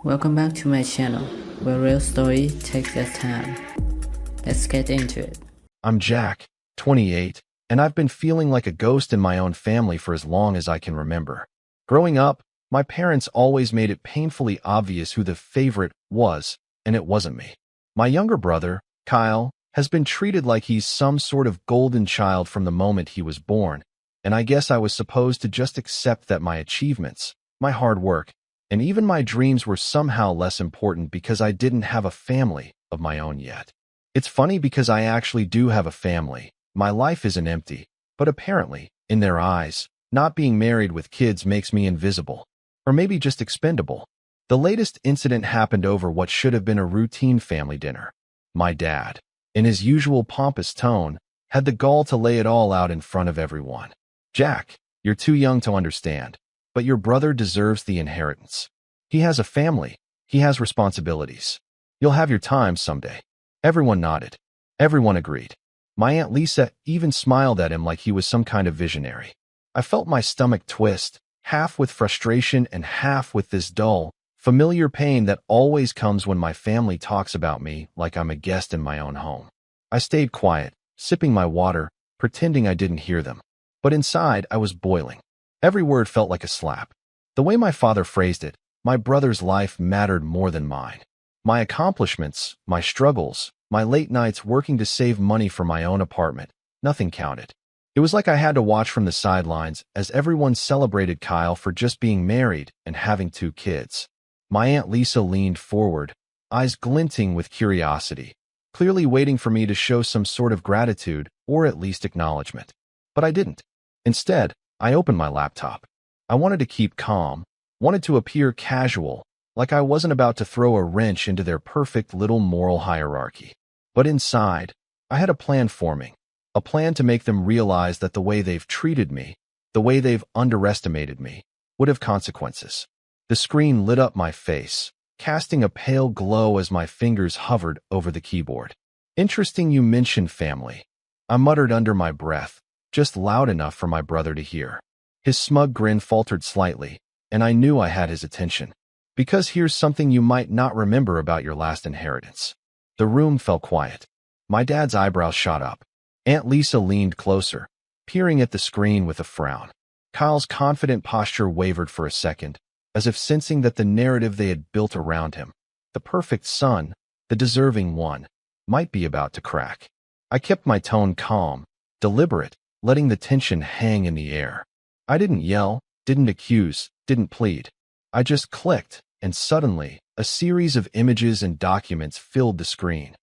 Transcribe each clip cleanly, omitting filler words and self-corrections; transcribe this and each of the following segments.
Welcome back to my channel, where real story takes its time. Let's get into it. I'm Jack, 28, and I've been feeling like a ghost in my own family for as long as I can remember. Growing up, my parents always made it painfully obvious who the favorite was, and it wasn't me. My younger brother, Kyle, has been treated like he's some sort of golden child from the moment he was born, and I guess I was supposed to just accept that my achievements, my hard work, and even my dreams were somehow less important because I didn't have a family of my own yet. It's funny because I actually do have a family. My life isn't empty, but apparently, in their eyes, not being married with kids makes me invisible. Or maybe just expendable. The latest incident happened over what should have been a routine family dinner. My dad, in his usual pompous tone, had the gall to lay it all out in front of everyone. "Jack, you're too young to understand, but your brother deserves the inheritance. He has a family. He has responsibilities. You'll have your time someday." Everyone nodded. Everyone agreed. My Aunt Lisa even smiled at him like he was some kind of visionary. I felt my stomach twist, half with frustration and half with this dull, familiar pain that always comes when my family talks about me like I'm a guest in my own home. I stayed quiet, sipping my water, pretending I didn't hear them. But inside, I was boiling. Every word felt like a slap. The way my father phrased it, my brother's life mattered more than mine. My accomplishments, my struggles, my late nights working to save money for my own apartment, nothing counted. It was like I had to watch from the sidelines as everyone celebrated Kyle for just being married and having 2 kids. My Aunt Lisa leaned forward, eyes glinting with curiosity, clearly waiting for me to show some sort of gratitude or at least acknowledgement. But I didn't. Instead, I opened my laptop. I wanted to keep calm, wanted to appear casual, like I wasn't about to throw a wrench into their perfect little moral hierarchy. But inside, I had a plan forming. A plan to make them realize that the way they've treated me, the way they've underestimated me, would have consequences. The screen lit up my face, casting a pale glow as my fingers hovered over the keyboard. "Interesting you mention family," I muttered under my breath, just loud enough for my brother to hear. His smug grin faltered slightly, and I knew I had his attention. "Because here's something you might not remember about your last inheritance." The room fell quiet. My dad's eyebrows shot up. Aunt Lisa leaned closer, peering at the screen with a frown. Kyle's confident posture wavered for a second, as if sensing that the narrative they had built around him, the perfect son, the deserving one, might be about to crack. I kept my tone calm, deliberate, letting the tension hang in the air. I didn't yell, didn't accuse, didn't plead. I just clicked, and suddenly, a series of images and documents filled the screen.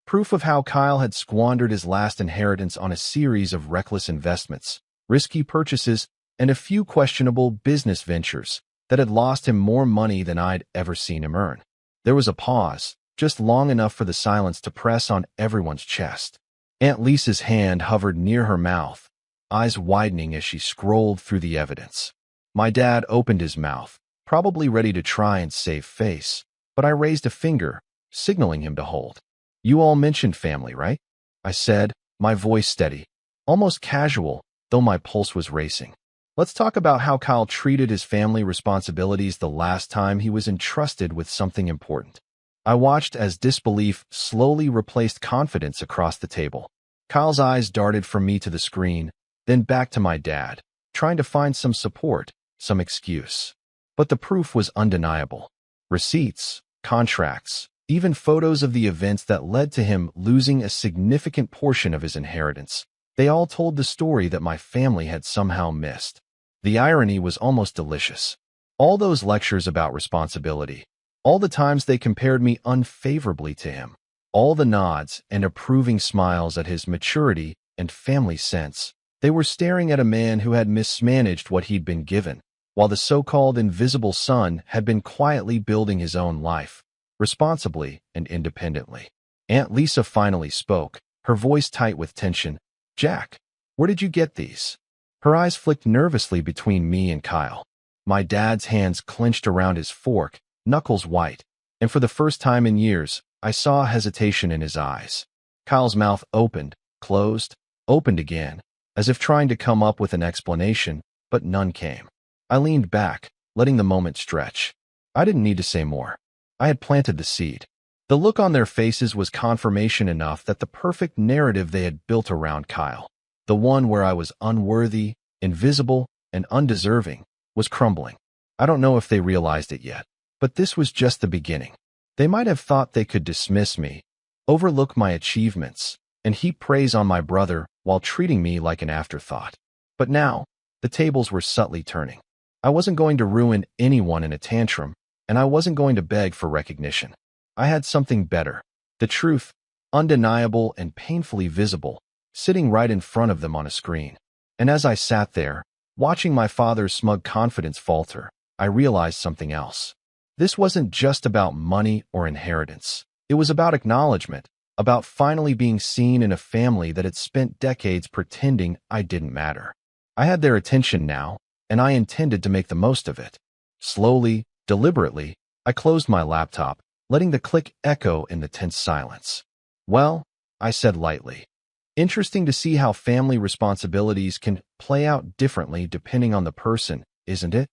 Proof of how Kyle had squandered his last inheritance on a series of reckless investments, risky purchases, and a few questionable business ventures that had lost him more money than I'd ever seen him earn. There was a pause, just long enough for the silence to press on everyone's chest. Aunt Lisa's hand hovered near her mouth, eyes widening as she scrolled through the evidence. My dad opened his mouth, probably ready to try and save face, but I raised a finger, signaling him to hold. "You all mentioned family, right?" I said, my voice steady, almost casual, though my pulse was racing. "Let's talk about how Kyle treated his family responsibilities the last time he was entrusted with something important." I watched as disbelief slowly replaced confidence across the table. Kyle's eyes darted from me to the screen, then back to my dad, trying to find some support, some excuse. But the proof was undeniable. Receipts, contracts, even photos of the events that led to him losing a significant portion of his inheritance. They all told the story that my family had somehow missed. The irony was almost delicious. All those lectures about responsibility, all the times they compared me unfavorably to him, all the nods and approving smiles at his maturity and family sense, they were staring at a man who had mismanaged what he'd been given, while the so-called invisible son had been quietly building his own life, responsibly and independently. Aunt Lisa finally spoke, her voice tight with tension. "Jack, where did you get these?" Her eyes flicked nervously between me and Kyle. My dad's hands clenched around his fork, knuckles white, and for the first time in years, I saw hesitation in his eyes. Kyle's mouth opened, closed, opened again, as if trying to come up with an explanation, but none came. I leaned back, letting the moment stretch. I didn't need to say more. I had planted the seed. The look on their faces was confirmation enough that the perfect narrative they had built around Kyle, the one where I was unworthy, invisible, and undeserving, was crumbling. I don't know if they realized it yet, but this was just the beginning. They might have thought they could dismiss me, overlook my achievements, and heap praise on my brother while treating me like an afterthought. But now, the tables were subtly turning. I wasn't going to ruin anyone in a tantrum, and I wasn't going to beg for recognition. I had something better, the truth, undeniable and painfully visible, sitting right in front of them on a screen. And as I sat there, watching my father's smug confidence falter, I realized something else. This wasn't just about money or inheritance. It was about acknowledgement, about finally being seen in a family that had spent decades pretending I didn't matter. I had their attention now, and I intended to make the most of it. Slowly, deliberately, I closed my laptop, letting the click echo in the tense silence. "Well," I said lightly. "Interesting to see how family responsibilities can play out differently depending on the person, isn't it?"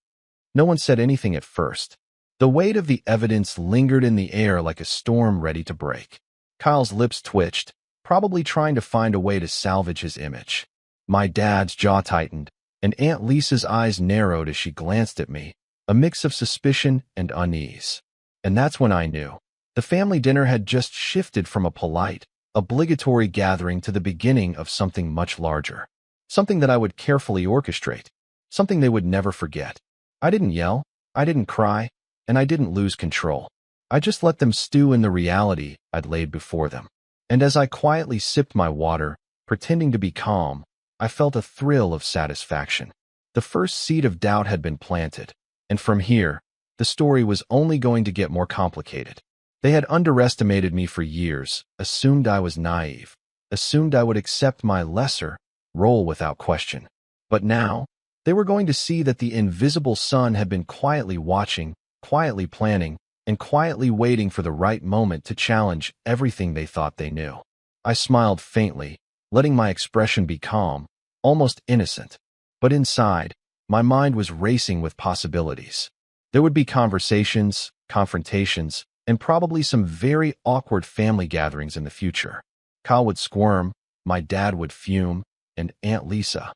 No one said anything at first. The weight of the evidence lingered in the air like a storm ready to break. Kyle's lips twitched, probably trying to find a way to salvage his image. My dad's jaw tightened, and Aunt Lisa's eyes narrowed as she glanced at me, a mix of suspicion and unease. And that's when I knew. The family dinner had just shifted from a polite, obligatory gathering to the beginning of something much larger. Something that I would carefully orchestrate. Something they would never forget. I didn't yell, I didn't cry, and I didn't lose control. I just let them stew in the reality I'd laid before them. And as I quietly sipped my water, pretending to be calm, I felt a thrill of satisfaction. The first seed of doubt had been planted, and from here, the story was only going to get more complicated. They had underestimated me for years, assumed I was naive, assumed I would accept my lesser role without question. But now, they were going to see that the invisible son had been quietly watching, quietly planning, and quietly waiting for the right moment to challenge everything they thought they knew. I smiled faintly, letting my expression be calm, almost innocent. But inside, my mind was racing with possibilities. There would be conversations, confrontations, and probably some very awkward family gatherings in the future. Kyle would squirm, my dad would fume, and Aunt Lisa,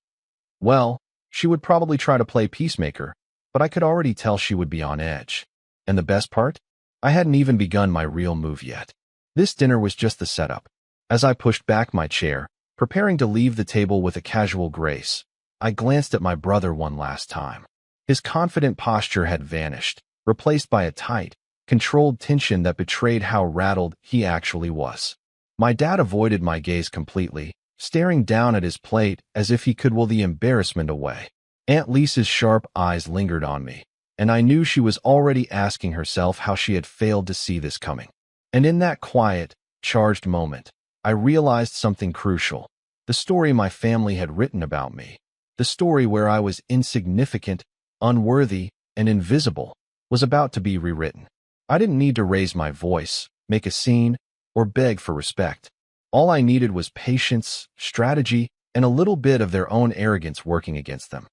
well, she would probably try to play peacemaker, but I could already tell she would be on edge. And the best part? I hadn't even begun my real move yet. This dinner was just the setup. As I pushed back my chair, preparing to leave the table with a casual grace, I glanced at my brother one last time. His confident posture had vanished, replaced by a tight, controlled tension that betrayed how rattled he actually was. My dad avoided my gaze completely, staring down at his plate as if he could will the embarrassment away. Aunt Lisa's sharp eyes lingered on me, and I knew she was already asking herself how she had failed to see this coming. And in that quiet, charged moment, I realized something crucial. The story my family had written about me, the story where I was insignificant, unworthy, and invisible, was about to be rewritten. I didn't need to raise my voice, make a scene, or beg for respect. All I needed was patience, strategy, and a little bit of their own arrogance working against them.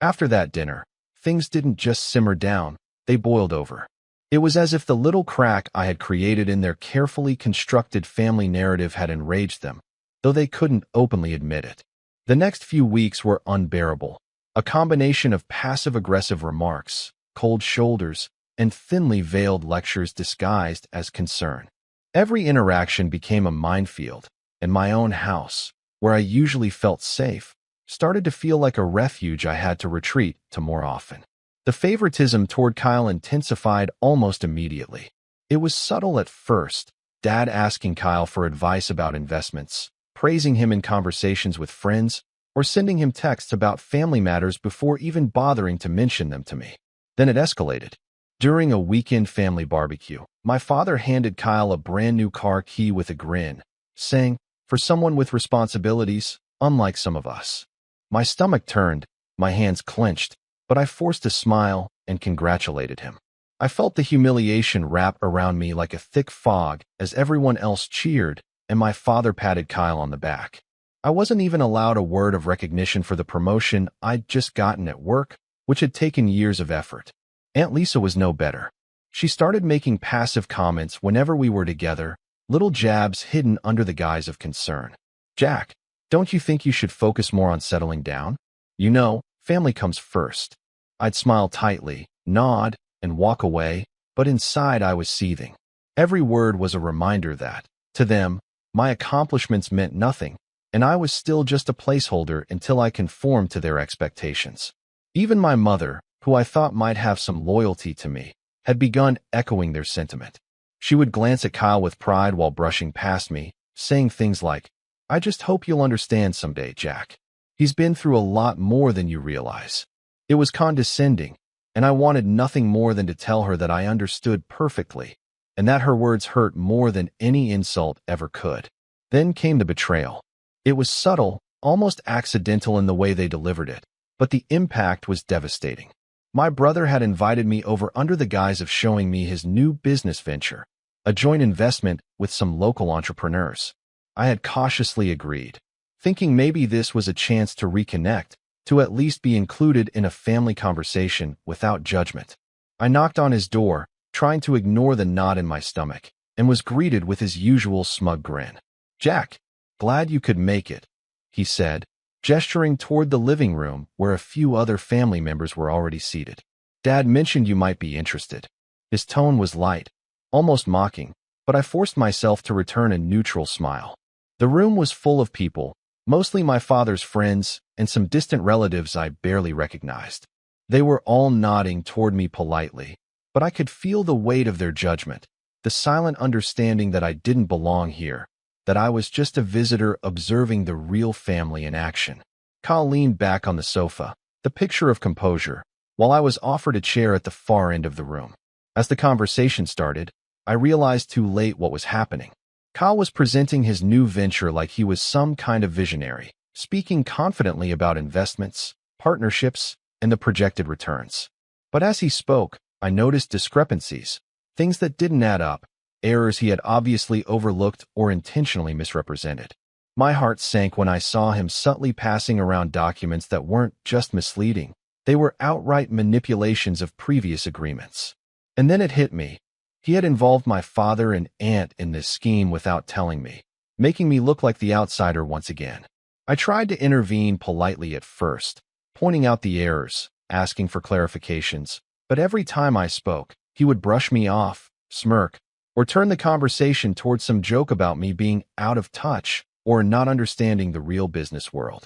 After that dinner, things didn't just simmer down, they boiled over. It was as if the little crack I had created in their carefully constructed family narrative had enraged them, though they couldn't openly admit it. The next few weeks were unbearable, a combination of passive-aggressive remarks, cold shoulders, and thinly veiled lectures disguised as concern. Every interaction became a minefield, and my own house, where I usually felt safe, started to feel like a refuge I had to retreat to more often. The favoritism toward Kyle intensified almost immediately. It was subtle at first, Dad asking Kyle for advice about investments, praising him in conversations with friends, or sending him texts about family matters before even bothering to mention them to me. Then it escalated. During a weekend family barbecue, my father handed Kyle a brand new car key with a grin, saying, "For someone with responsibilities, unlike some of us." My stomach turned, my hands clenched, but I forced a smile and congratulated him. I felt the humiliation wrap around me like a thick fog as everyone else cheered and my father patted Kyle on the back. I wasn't even allowed a word of recognition for the promotion I'd just gotten at work, which had taken years of effort. Aunt Lisa was no better. She started making passive comments whenever we were together, little jabs hidden under the guise of concern. Jack, don't you think you should focus more on settling down? You know, family comes first. I'd smile tightly, nod, and walk away, but inside I was seething. Every word was a reminder that, to them, my accomplishments meant nothing, and I was still just a placeholder until I conformed to their expectations. Even my mother, who I thought might have some loyalty to me, had begun echoing their sentiment. She would glance at Kyle with pride while brushing past me, saying things like, "I just hope you'll understand someday, Jack. He's been through a lot more than you realize." It was condescending, and I wanted nothing more than to tell her that I understood perfectly, and that her words hurt more than any insult ever could. Then came the betrayal. It was subtle, almost accidental in the way they delivered it, but the impact was devastating. My brother had invited me over under the guise of showing me his new business venture, a joint investment with some local entrepreneurs. I had cautiously agreed, thinking maybe this was a chance to reconnect, to at least be included in a family conversation without judgment. I knocked on his door, trying to ignore the knot in my stomach, and was greeted with his usual smug grin. "Jack, glad you could make it," he said, gesturing toward the living room where a few other family members were already seated. "Dad mentioned you might be interested." His tone was light, almost mocking, but I forced myself to return a neutral smile. The room was full of people, mostly my father's friends and some distant relatives I barely recognized. They were all nodding toward me politely, but I could feel the weight of their judgment, the silent understanding that I didn't belong here, that I was just a visitor observing the real family in action. Kyle leaned back on the sofa, the picture of composure, while I was offered a chair at the far end of the room. As the conversation started, I realized too late what was happening. Kyle was presenting his new venture like he was some kind of visionary, speaking confidently about investments, partnerships, and the projected returns. But as he spoke, I noticed discrepancies, things that didn't add up, errors he had obviously overlooked or intentionally misrepresented. My heart sank when I saw him subtly passing around documents that weren't just misleading, they were outright manipulations of previous agreements. And then it hit me. He had involved my father and aunt in this scheme without telling me, making me look like the outsider once again. I tried to intervene politely at first, pointing out the errors, asking for clarifications, but every time I spoke, he would brush me off, smirk, or turn the conversation towards some joke about me being out of touch or not understanding the real business world.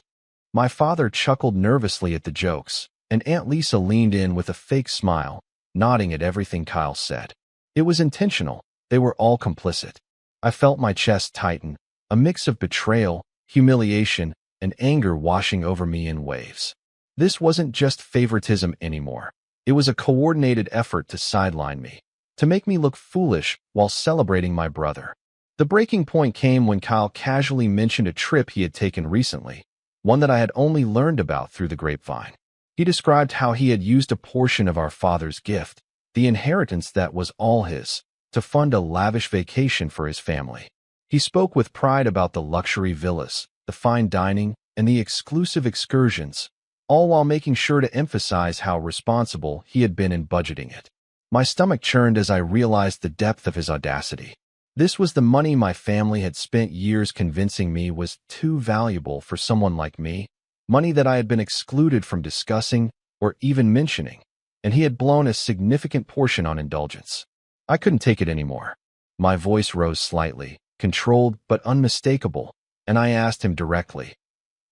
My father chuckled nervously at the jokes, and Aunt Lisa leaned in with a fake smile, nodding at everything Kyle said. It was intentional. They were all complicit. I felt my chest tighten, a mix of betrayal, humiliation, and anger washing over me in waves. This wasn't just favoritism anymore. It was a coordinated effort to sideline me, to make me look foolish while celebrating my brother. The breaking point came when Kyle casually mentioned a trip he had taken recently, one that I had only learned about through the grapevine. He described how he had used a portion of our father's gift, the inheritance that was all his, to fund a lavish vacation for his family. He spoke with pride about the luxury villas, the fine dining, and the exclusive excursions, all while making sure to emphasize how responsible he had been in budgeting it. My stomach churned as I realized the depth of his audacity. This was the money my family had spent years convincing me was too valuable for someone like me, money that I had been excluded from discussing or even mentioning, and he had blown a significant portion on indulgence. I couldn't take it anymore. My voice rose slightly, controlled but unmistakable, and I asked him directly,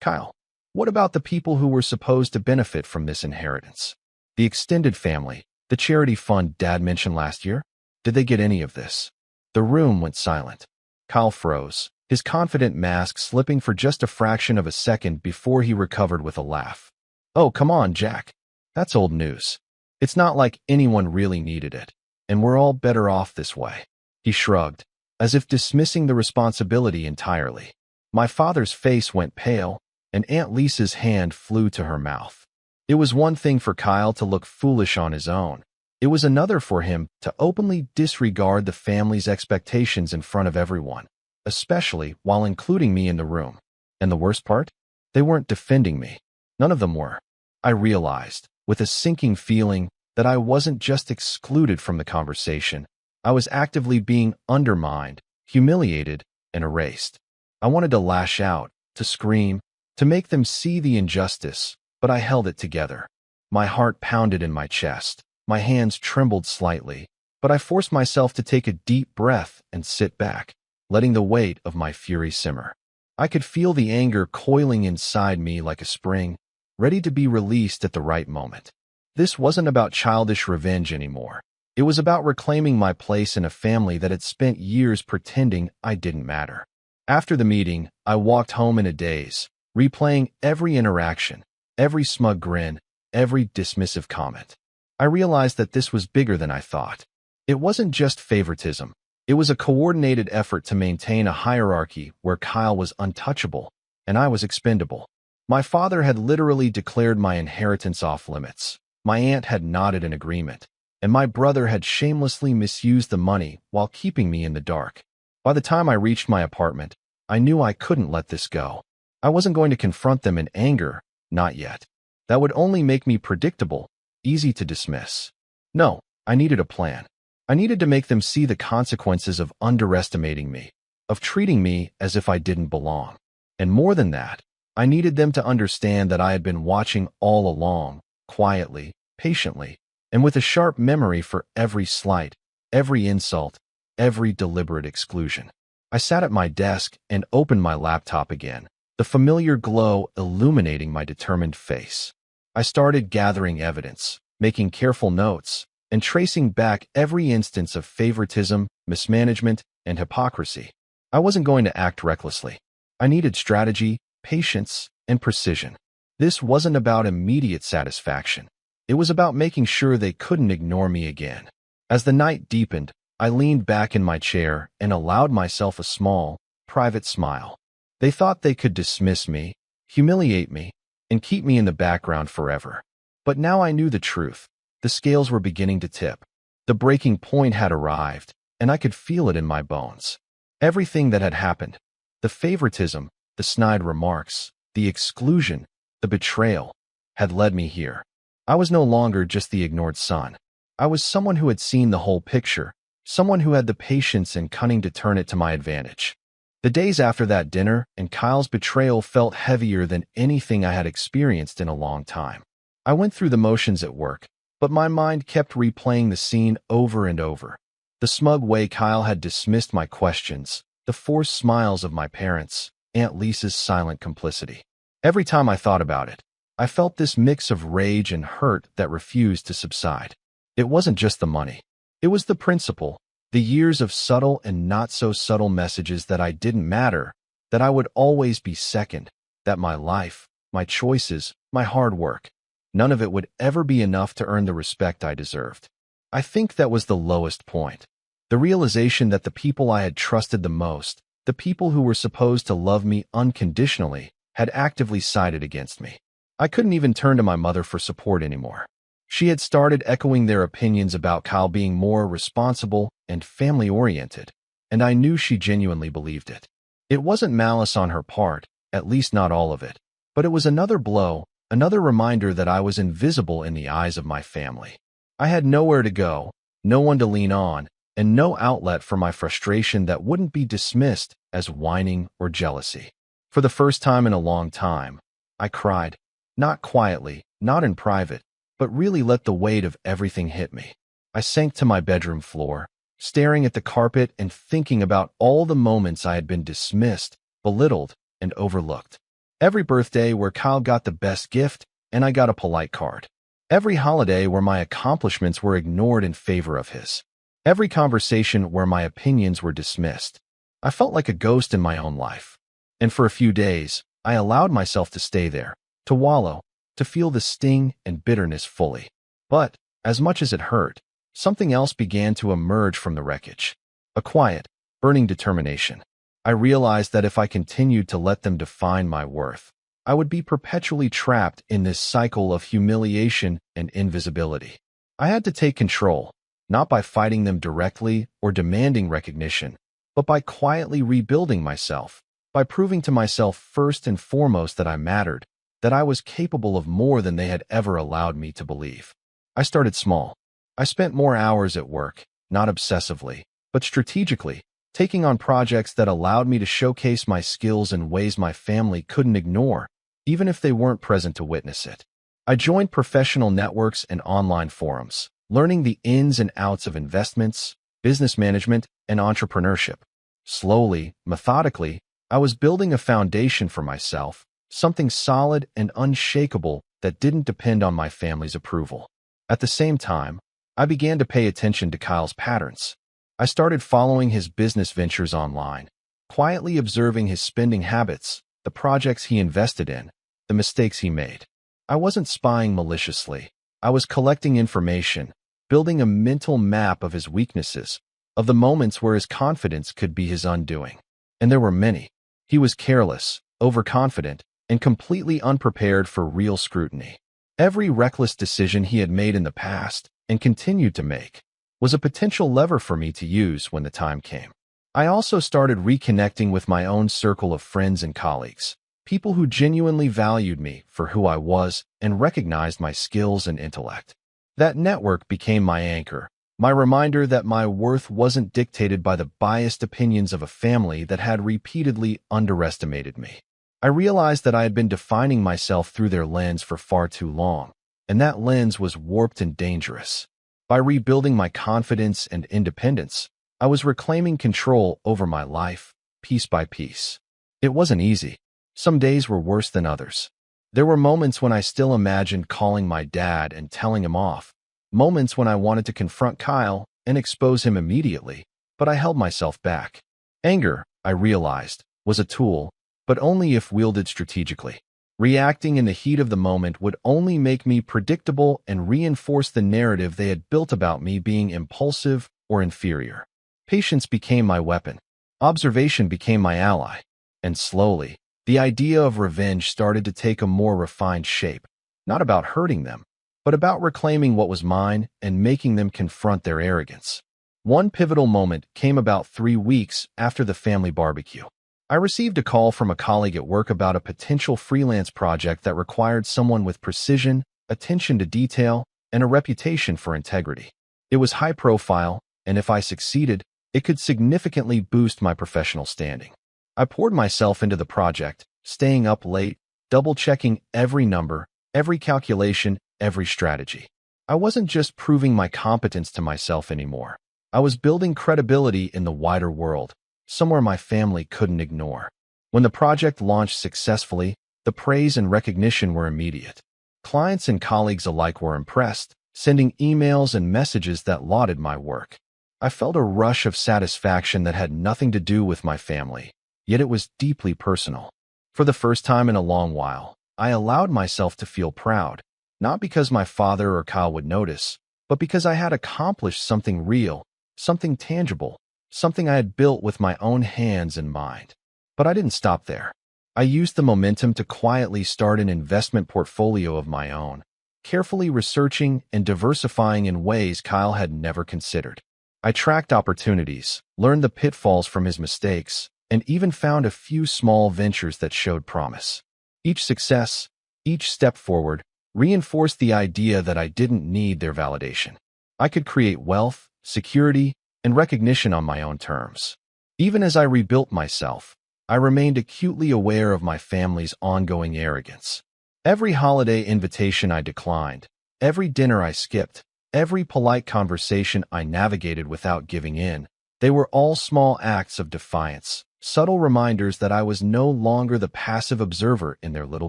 "Kyle, what about the people who were supposed to benefit from this inheritance? The extended family, the charity fund Dad mentioned last year? Did they get any of this?" The room went silent. Kyle froze, his confident mask slipping for just a fraction of a second before he recovered with a laugh. "Oh, come on, Jack. That's old news. It's not like anyone really needed it, and we're all better off this way." He shrugged, as if dismissing the responsibility entirely. My father's face went pale, and Aunt Lisa's hand flew to her mouth. It was one thing for Kyle to look foolish on his own. It was another for him to openly disregard the family's expectations in front of everyone, especially while including me in the room. And the worst part? They weren't defending me. None of them were. I realized, with a sinking feeling, that I wasn't just excluded from the conversation. I was actively being undermined, humiliated, and erased. I wanted to lash out, to scream, to make them see the injustice, but I held it together. My heart pounded in my chest. My hands trembled slightly, but I forced myself to take a deep breath and sit back, letting the weight of my fury simmer. I could feel the anger coiling inside me like a spring, ready to be released at the right moment. This wasn't about childish revenge anymore. It was about reclaiming my place in a family that had spent years pretending I didn't matter. After the meeting, I walked home in a daze, replaying every interaction, every smug grin, every dismissive comment. I realized that this was bigger than I thought. It wasn't just favoritism. It was a coordinated effort to maintain a hierarchy where Kyle was untouchable and I was expendable. My father had literally declared my inheritance off limits. My aunt had nodded in agreement, and my brother had shamelessly misused the money while keeping me in the dark. By the time I reached my apartment, I knew I couldn't let this go. I wasn't going to confront them in anger, not yet. That would only make me predictable, easy to dismiss. No, I needed a plan. I needed to make them see the consequences of underestimating me, of treating me as if I didn't belong. And more than that, I needed them to understand that I had been watching all along, quietly, patiently, and with a sharp memory for every slight, every insult, every deliberate exclusion. I sat at my desk and opened my laptop again, the familiar glow illuminating my determined face. I started gathering evidence, making careful notes, and tracing back every instance of favoritism, mismanagement, and hypocrisy. I wasn't going to act recklessly. I needed strategy, patience, and precision. This wasn't about immediate satisfaction. It was about making sure they couldn't ignore me again. As the night deepened, I leaned back in my chair and allowed myself a small, private smile. They thought they could dismiss me, humiliate me, and keep me in the background forever. But now I knew the truth. The scales were beginning to tip. The breaking point had arrived, and I could feel it in my bones. Everything that had happened, the favoritism, the snide remarks, the exclusion, the betrayal, had led me here. I was no longer just the ignored son. I was someone who had seen the whole picture, someone who had the patience and cunning to turn it to my advantage. The days after that dinner and Kyle's betrayal felt heavier than anything I had experienced in a long time. I went through the motions at work, but my mind kept replaying the scene over and over. The smug way Kyle had dismissed my questions, the forced smiles of my parents, Aunt Lisa's silent complicity. Every time I thought about it, I felt this mix of rage and hurt that refused to subside. It wasn't just the money. It was the principle, the years of subtle and not-so-subtle messages that I didn't matter, that I would always be second, that my life, my choices, my hard work, none of it would ever be enough to earn the respect I deserved. I think that was the lowest point. The realization that the people I had trusted the most, the people who were supposed to love me unconditionally, had actively sided against me. I couldn't even turn to my mother for support anymore. She had started echoing their opinions about Kyle being more responsible and family-oriented, and I knew she genuinely believed it. It wasn't malice on her part, at least not all of it, but it was another blow, another reminder that I was invisible in the eyes of my family. I had nowhere to go, no one to lean on, and no outlet for my frustration that wouldn't be dismissed as whining or jealousy. For the first time in a long time, I cried, not quietly, not in private, but really let the weight of everything hit me. I sank to my bedroom floor, staring at the carpet and thinking about all the moments I had been dismissed, belittled, and overlooked. Every birthday where Kyle got the best gift and I got a polite card. Every holiday where my accomplishments were ignored in favor of his. Every conversation where my opinions were dismissed. I felt like a ghost in my own life. And for a few days, I allowed myself to stay there, to wallow, to feel the sting and bitterness fully. But, as much as it hurt, something else began to emerge from the wreckage. A quiet, burning determination. I realized that if I continued to let them define my worth, I would be perpetually trapped in this cycle of humiliation and invisibility. I had to take control, not by fighting them directly or demanding recognition, but by quietly rebuilding myself, by proving to myself first and foremost that I mattered, that I was capable of more than they had ever allowed me to believe. I started small. I spent more hours at work, not obsessively, but strategically, taking on projects that allowed me to showcase my skills in ways my family couldn't ignore, even if they weren't present to witness it. I joined professional networks and online forums, learning the ins and outs of investments, business management, and entrepreneurship. Slowly, methodically, I was building a foundation for myself, something solid and unshakable that didn't depend on my family's approval. At the same time, I began to pay attention to Kyle's patterns. I started following his business ventures online, quietly observing his spending habits, the projects he invested in, the mistakes he made. I wasn't spying maliciously. I was collecting information, building a mental map of his weaknesses, of the moments where his confidence could be his undoing. And there were many. He was careless, overconfident, and completely unprepared for real scrutiny. Every reckless decision he had made in the past, and continued to make, was a potential lever for me to use when the time came. I also started reconnecting with my own circle of friends and colleagues, people who genuinely valued me for who I was and recognized my skills and intellect. That network became my anchor, my reminder that my worth wasn't dictated by the biased opinions of a family that had repeatedly underestimated me. I realized that I had been defining myself through their lens for far too long, and that lens was warped and dangerous. By rebuilding my confidence and independence, I was reclaiming control over my life, piece by piece. It wasn't easy. Some days were worse than others. There were moments when I still imagined calling my dad and telling him off, moments when I wanted to confront Kyle and expose him immediately, but I held myself back. Anger, I realized, was a tool, but only if wielded strategically. Reacting in the heat of the moment would only make me predictable and reinforce the narrative they had built about me being impulsive or inferior. Patience became my weapon. Observation became my ally. And slowly, the idea of revenge started to take a more refined shape, not about hurting them, but about reclaiming what was mine and making them confront their arrogance. One pivotal moment came about 3 weeks after the family barbecue. I received a call from a colleague at work about a potential freelance project that required someone with precision, attention to detail, and a reputation for integrity. It was high profile, and if I succeeded, it could significantly boost my professional standing. I poured myself into the project, staying up late, double-checking every number, every calculation, every strategy. I wasn't just proving my competence to myself anymore. I was building credibility in the wider world, somewhere my family couldn't ignore. When the project launched successfully, the praise and recognition were immediate. Clients and colleagues alike were impressed, sending emails and messages that lauded my work. I felt a rush of satisfaction that had nothing to do with my family, yet it was deeply personal. For the first time in a long while, I allowed myself to feel proud, not because my father or Kyle would notice, but because I had accomplished something real, something tangible, something I had built with my own hands and mind. But I didn't stop there. I used the momentum to quietly start an investment portfolio of my own, carefully researching and diversifying in ways Kyle had never considered. I tracked opportunities, learned the pitfalls from his mistakes, and even found a few small ventures that showed promise. Each success, each step forward, reinforced the idea that I didn't need their validation. I could create wealth, security, and recognition on my own terms. Even as I rebuilt myself, I remained acutely aware of my family's ongoing arrogance. Every holiday invitation I declined, every dinner I skipped, every polite conversation I navigated without giving in, they were all small acts of defiance, subtle reminders that I was no longer the passive observer in their little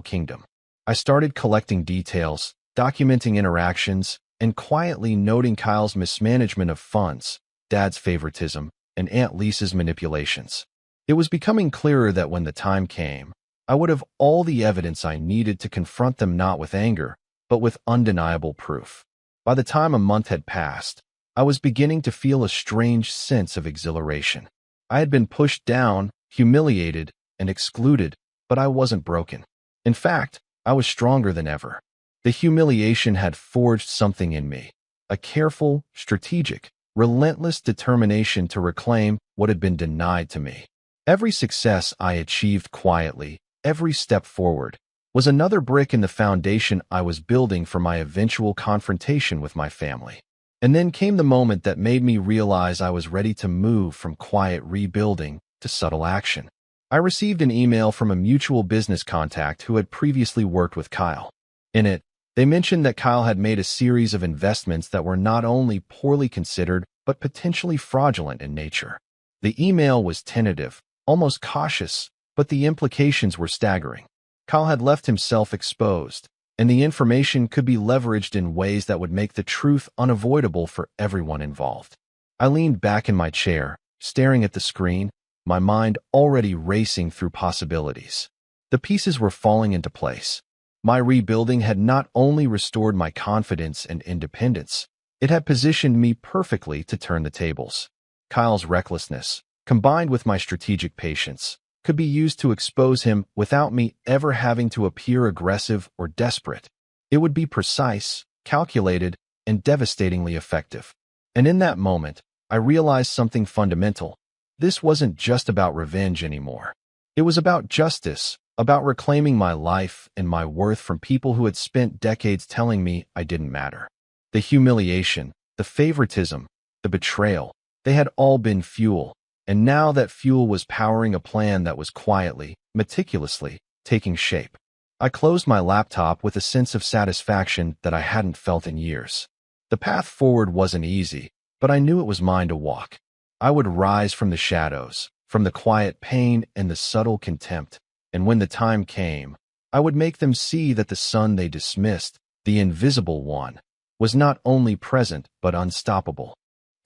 kingdom. I started collecting details, documenting interactions, and quietly noting Kyle's mismanagement of funds, Dad's favoritism, and Aunt Lisa's manipulations. It was becoming clearer that when the time came, I would have all the evidence I needed to confront them not with anger, but with undeniable proof. By the time a month had passed, I was beginning to feel a strange sense of exhilaration. I had been pushed down, humiliated, and excluded, but I wasn't broken. In fact, I was stronger than ever. The humiliation had forged something in me, a careful, strategic, relentless determination to reclaim what had been denied to me. Every success I achieved quietly, every step forward, was another brick in the foundation I was building for my eventual confrontation with my family. And then came the moment that made me realize I was ready to move from quiet rebuilding to subtle action. I received an email from a mutual business contact who had previously worked with Kyle. In it, they mentioned that Kyle had made a series of investments that were not only poorly considered, but potentially fraudulent in nature. The email was tentative, almost cautious, but the implications were staggering. Kyle had left himself exposed, and the information could be leveraged in ways that would make the truth unavoidable for everyone involved. I leaned back in my chair, staring at the screen, my mind already racing through possibilities. The pieces were falling into place. My rebuilding had not only restored my confidence and independence, it had positioned me perfectly to turn the tables. Kyle's recklessness, combined with my strategic patience, could be used to expose him without me ever having to appear aggressive or desperate. It would be precise, calculated, and devastatingly effective. And in that moment, I realized something fundamental. This wasn't just about revenge anymore. It was about justice, about reclaiming my life and my worth from people who had spent decades telling me I didn't matter. The humiliation, the favoritism, the betrayal, they had all been fuel. And now that fuel was powering a plan that was quietly, meticulously, taking shape. I closed my laptop with a sense of satisfaction that I hadn't felt in years. The path forward wasn't easy, but I knew it was mine to walk. I would rise from the shadows, from the quiet pain and the subtle contempt, and when the time came, I would make them see that the sun they dismissed, the invisible one, was not only present but unstoppable.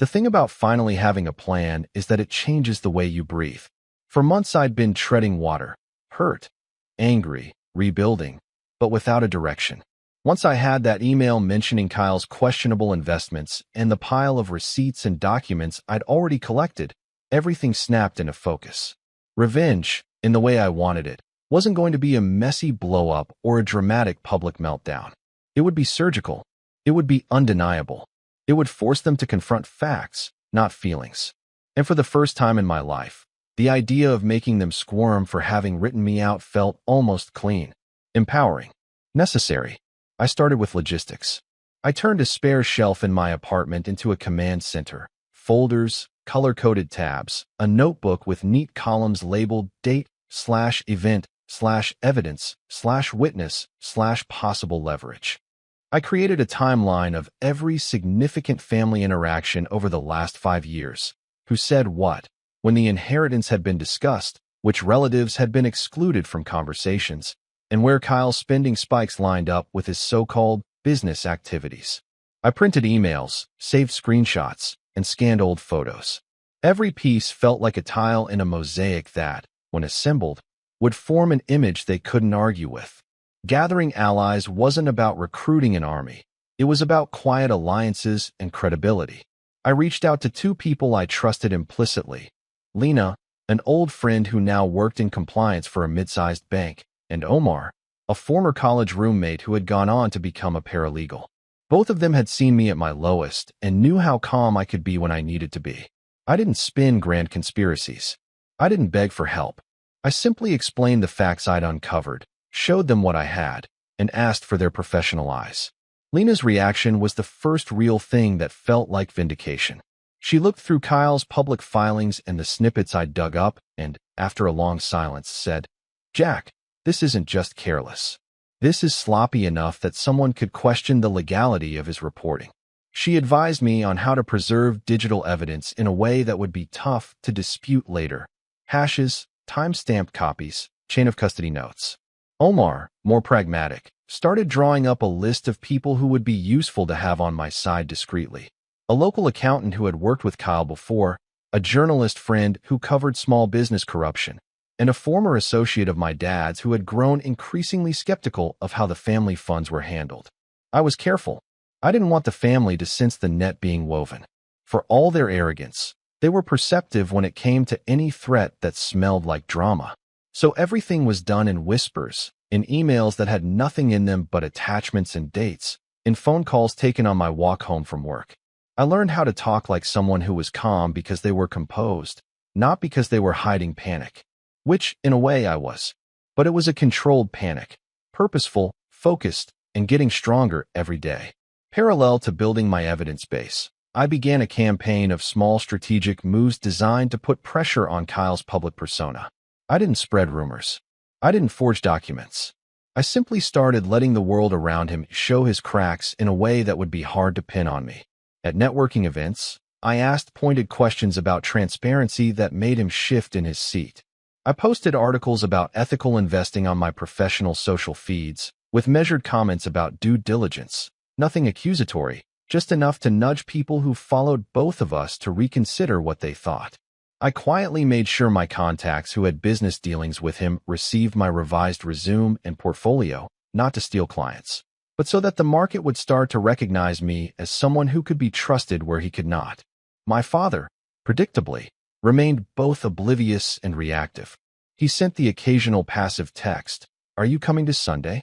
The thing about finally having a plan is that it changes the way you breathe. For months I'd been treading water, hurt, angry, rebuilding, but without a direction. Once I had that email mentioning Kyle's questionable investments and the pile of receipts and documents I'd already collected, everything snapped into focus. Revenge, in the way I wanted it, wasn't going to be a messy blow-up or a dramatic public meltdown. It would be surgical. It would be undeniable. It would force them to confront facts, not feelings. And for the first time in my life, the idea of making them squirm for having written me out felt almost clean, empowering, necessary. I started with logistics. I turned a spare shelf in my apartment into a command center, folders, color-coded tabs, a notebook with neat columns labeled date/event/evidence/witness/possible leverage. I created a timeline of every significant family interaction over the last 5 years, who said what, when the inheritance had been discussed, which relatives had been excluded from conversations, and where Kyle's spending spikes lined up with his so-called business activities. I printed emails, saved screenshots, and scanned old photos. Every piece felt like a tile in a mosaic that, when assembled, would form an image they couldn't argue with. Gathering allies wasn't about recruiting an army. It was about quiet alliances and credibility. I reached out to 2 people I trusted implicitly. Lena, an old friend who now worked in compliance for a mid-sized bank, and Omar, a former college roommate who had gone on to become a paralegal. Both of them had seen me at my lowest and knew how calm I could be when I needed to be. I didn't spin grand conspiracies. I didn't beg for help. I simply explained the facts I'd uncovered, showed them what I had, and asked for their professional eyes. Lena's reaction was the first real thing that felt like vindication. She looked through Kyle's public filings and the snippets I'd dug up and, after a long silence, said, "Jack, this isn't just careless. This is sloppy enough that someone could question the legality of his reporting." She advised me on how to preserve digital evidence in a way that would be tough to dispute later. Hashes, time-stamped copies, chain of custody notes. Omar, more pragmatic, started drawing up a list of people who would be useful to have on my side discreetly. A local accountant who had worked with Kyle before, a journalist friend who covered small business corruption, and a former associate of my dad's who had grown increasingly skeptical of how the family funds were handled. I was careful. I didn't want the family to sense the net being woven. For all their arrogance, they were perceptive when it came to any threat that smelled like drama. So everything was done in whispers, in emails that had nothing in them but attachments and dates, in phone calls taken on my walk home from work. I learned how to talk like someone who was calm because they were composed, not because they were hiding panic. Which, in a way, I was. But it was a controlled panic. purposeful, focused, and getting stronger every day. Parallel to building my evidence base, I began a campaign of small strategic moves designed to put pressure on Kyle's public persona. I didn't spread rumors. I didn't forge documents. I simply started letting the world around him show his cracks in a way that would be hard to pin on me. At networking events, I asked pointed questions about transparency that made him shift in his seat. I posted articles about ethical investing on my professional social feeds, with measured comments about due diligence. Nothing accusatory, just enough to nudge people who followed both of us to reconsider what they thought. I quietly made sure my contacts who had business dealings with him received my revised resume and portfolio, not to steal clients, but so that the market would start to recognize me as someone who could be trusted where he could not. My father, predictably, remained both oblivious and reactive. He sent the occasional passive text, "Are you coming to Sunday?"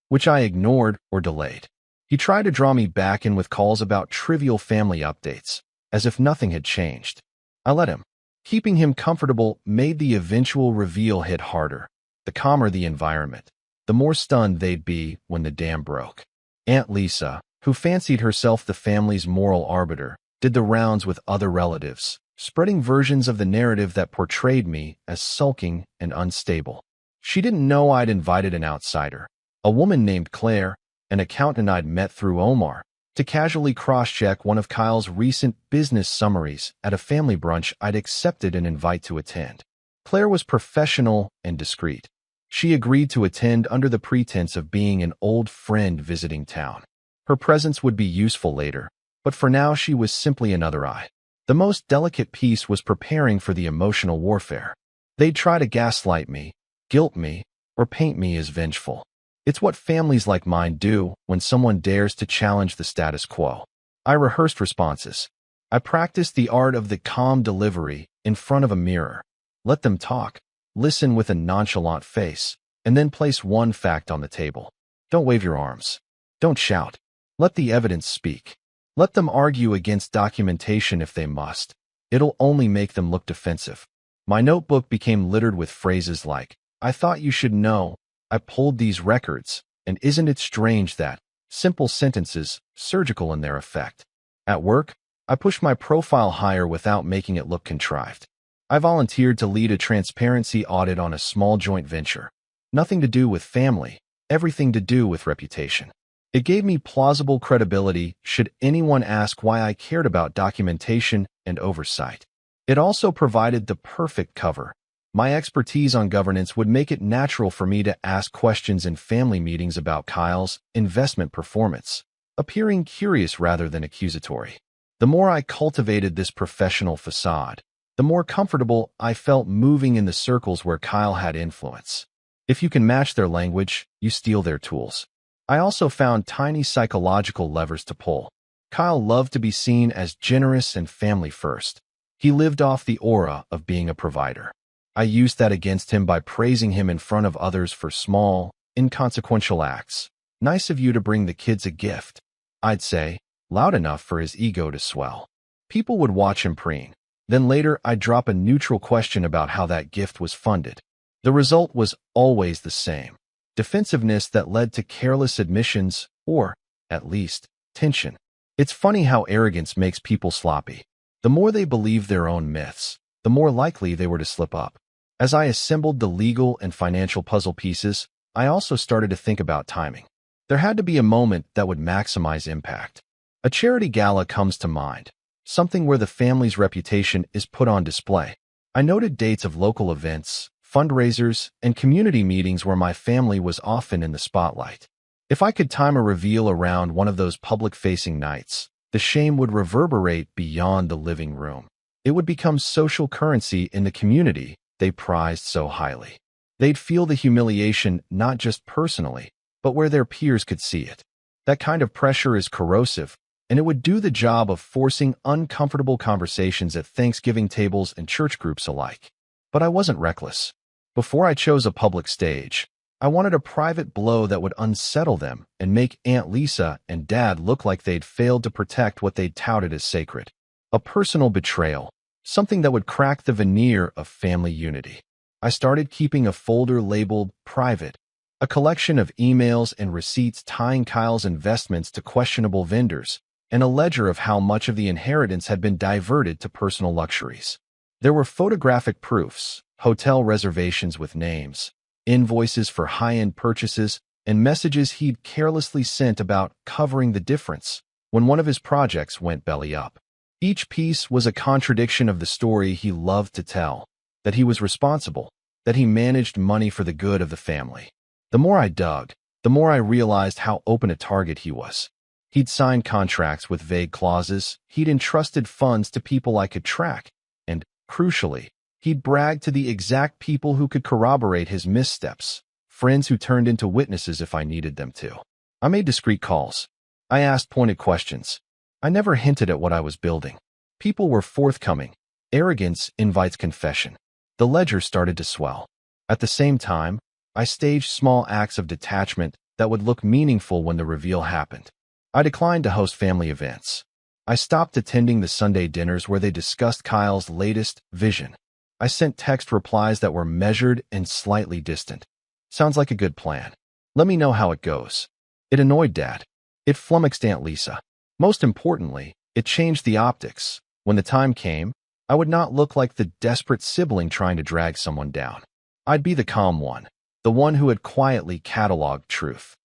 which I ignored or delayed. He tried to draw me back in with calls about trivial family updates, as if nothing had changed. I let him. Keeping him comfortable made the eventual reveal hit harder. The calmer the environment, the more stunned they'd be when the dam broke. Aunt Lisa, who fancied herself the family's moral arbiter, did the rounds with other relatives, spreading versions of the narrative that portrayed me as sulking and unstable. She didn't know I'd invited an outsider, a woman named Claire, an accountant I'd met through Omar, to casually cross-check one of Kyle's recent business summaries at a family brunch I'd accepted an invite to attend. Claire was professional and discreet. She agreed to attend under the pretense of being an old friend visiting town. Her presence would be useful later, but for now she was simply another eye. The most delicate piece was preparing for the emotional warfare. They'd try to gaslight me, guilt me, or paint me as vengeful. It's what families like mine do when someone dares to challenge the status quo. I rehearsed responses. I practiced the art of the calm delivery in front of a mirror. Let them talk, listen with a nonchalant face, and then place one fact on the table. Don't wave your arms. Don't shout. Let the evidence speak. Let them argue against documentation if they must. It'll only make them look defensive. My notebook became littered with phrases like, "I thought you should know. I pulled these records, and isn't it strange that?" Simple sentences, surgical in their effect. At work, I pushed my profile higher without making it look contrived. I volunteered to lead a transparency audit on a small joint venture. Nothing to do with family, everything to do with reputation. It gave me plausible credibility should anyone ask why I cared about documentation and oversight. It also provided the perfect cover. My expertise on governance would make it natural for me to ask questions in family meetings about Kyle's investment performance, appearing curious rather than accusatory. The more I cultivated this professional facade, the more comfortable I felt moving in the circles where Kyle had influence. If you can match their language, you steal their tools. I also found tiny psychological levers to pull. Kyle loved to be seen as generous and family first. He lived off the aura of being a provider. I used that against him by praising him in front of others for small, inconsequential acts. "Nice of you to bring the kids a gift," I'd say, loud enough for his ego to swell. People would watch him preen. Then later I'd drop a neutral question about how that gift was funded. The result was always the same: defensiveness that led to careless admissions or, at least, tension. It's funny how arrogance makes people sloppy. The more they believe their own myths, the more likely they were to slip up. As I assembled the legal and financial puzzle pieces, I also started to think about timing. There had to be a moment that would maximize impact. A charity gala comes to mind, something where the family's reputation is put on display. I noted dates of local events, fundraisers, and community meetings where my family was often in the spotlight. If I could time a reveal around one of those public-facing nights, the shame would reverberate beyond the living room. It would become social currency in the community they prized so highly. They'd feel the humiliation not just personally, but where their peers could see it. That kind of pressure is corrosive, and it would do the job of forcing uncomfortable conversations at Thanksgiving tables and church groups alike. But I wasn't reckless. Before I chose a public stage, I wanted a private blow that would unsettle them and make Aunt Lisa and Dad look like they'd failed to protect what they'd touted as sacred. A personal betrayal, something that would crack the veneer of family unity. I started keeping a folder labeled private, a collection of emails and receipts tying Kyle's investments to questionable vendors, and a ledger of how much of the inheritance had been diverted to personal luxuries. There were photographic proofs, hotel reservations with names, invoices for high-end purchases, and messages he'd carelessly sent about covering the difference when one of his projects went belly up. Each piece was a contradiction of the story he loved to tell, that he was responsible, that he managed money for the good of the family. The more I dug, the more I realized how open a target he was. He'd signed contracts with vague clauses, he'd entrusted funds to people I could track, and, crucially, he'd bragged to the exact people who could corroborate his missteps, friends who turned into witnesses if I needed them to. I made discreet calls. I asked pointed questions. I never hinted at what I was building. People were forthcoming. Arrogance invites confession. The ledger started to swell. At the same time, I staged small acts of detachment that would look meaningful when the reveal happened. I declined to host family events. I stopped attending the Sunday dinners where they discussed Kyle's latest vision. I sent text replies that were measured and slightly distant. Sounds like a good plan. Let me know how it goes. It annoyed Dad. It flummoxed Aunt Lisa. Most importantly, it changed the optics. When the time came, I would not look like the desperate sibling trying to drag someone down. I'd be the calm one, the one who had quietly cataloged truth.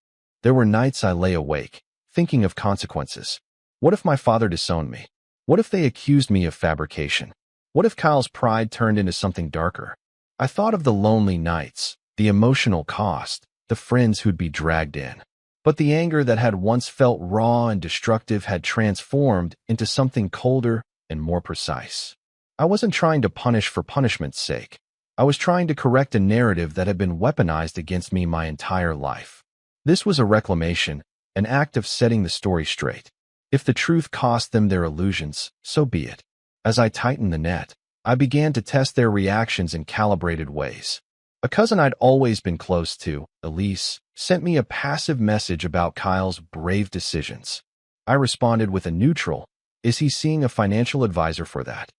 There were nights I lay awake, thinking of consequences. What if my father disowned me? What if they accused me of fabrication? What if Kyle's pride turned into something darker? I thought of the lonely nights, the emotional cost, the friends who'd be dragged in. But the anger that had once felt raw and destructive had transformed into something colder and more precise. I wasn't trying to punish for punishment's sake. I was trying to correct a narrative that had been weaponized against me my entire life. This was a reclamation, an act of setting the story straight. If the truth cost them their illusions, so be it. As I tightened the net, I began to test their reactions in calibrated ways. A cousin I'd always been close to, Elise, sent me a passive message about Kyle's brave decisions. I responded with a neutral, "Is he seeing a financial advisor for that?"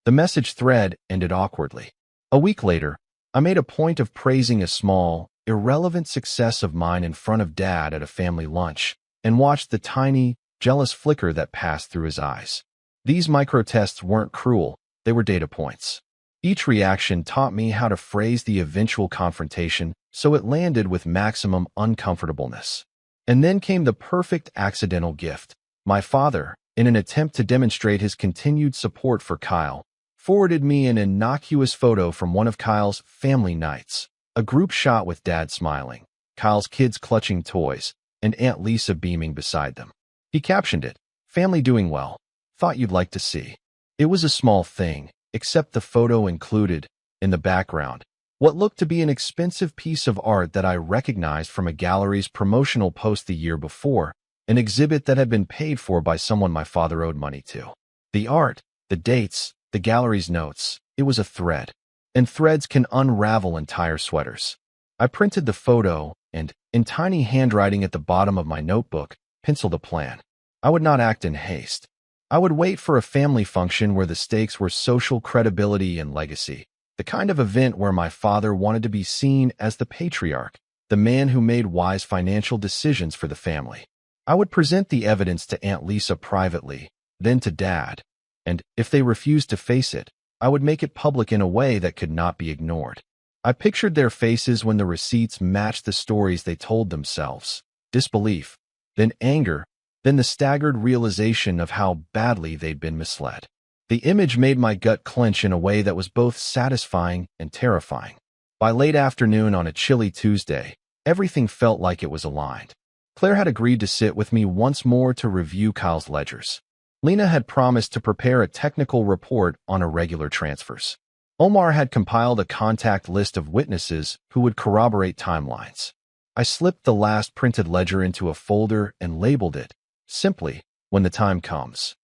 The message thread ended awkwardly. A week later, I made a point of praising a small, irrelevant success of mine in front of Dad at a family lunch, and watched the tiny, jealous flicker that passed through his eyes. These microtests weren't cruel, they were data points. Each reaction taught me how to phrase the eventual confrontation so it landed with maximum uncomfortableness. And then came the perfect accidental gift. My father, in an attempt to demonstrate his continued support for Kyle, forwarded me an innocuous photo from one of Kyle's family nights, a group shot with Dad smiling, Kyle's kids clutching toys, and Aunt Lisa beaming beside them. He captioned it, "Family doing well. Thought you'd like to see." It was a small thing, except the photo included, in the background, what looked to be an expensive piece of art that I recognized from a gallery's promotional post the year before, an exhibit that had been paid for by someone my father owed money to. The art, the dates, the gallery's notes, it was a thread. And threads can unravel entire sweaters. I printed the photo and, in tiny handwriting at the bottom of my notebook, penciled a plan. I would not act in haste. I would wait for a family function where the stakes were social credibility and legacy, the kind of event where my father wanted to be seen as the patriarch, the man who made wise financial decisions for the family. I would present the evidence to Aunt Lisa privately, then to Dad, and, if they refused to face it, I would make it public in a way that could not be ignored. I pictured their faces when the receipts matched the stories they told themselves. Disbelief, then anger, then the staggered realization of how badly they'd been misled. The image made my gut clench in a way that was both satisfying and terrifying. By late afternoon on a chilly Tuesday, everything felt like it was aligned. Claire had agreed to sit with me once more to review Kyle's ledgers. Lena had promised to prepare a technical report on irregular transfers. Omar had compiled a contact list of witnesses who would corroborate timelines. I slipped the last printed ledger into a folder and labeled it, simply, "When the time comes."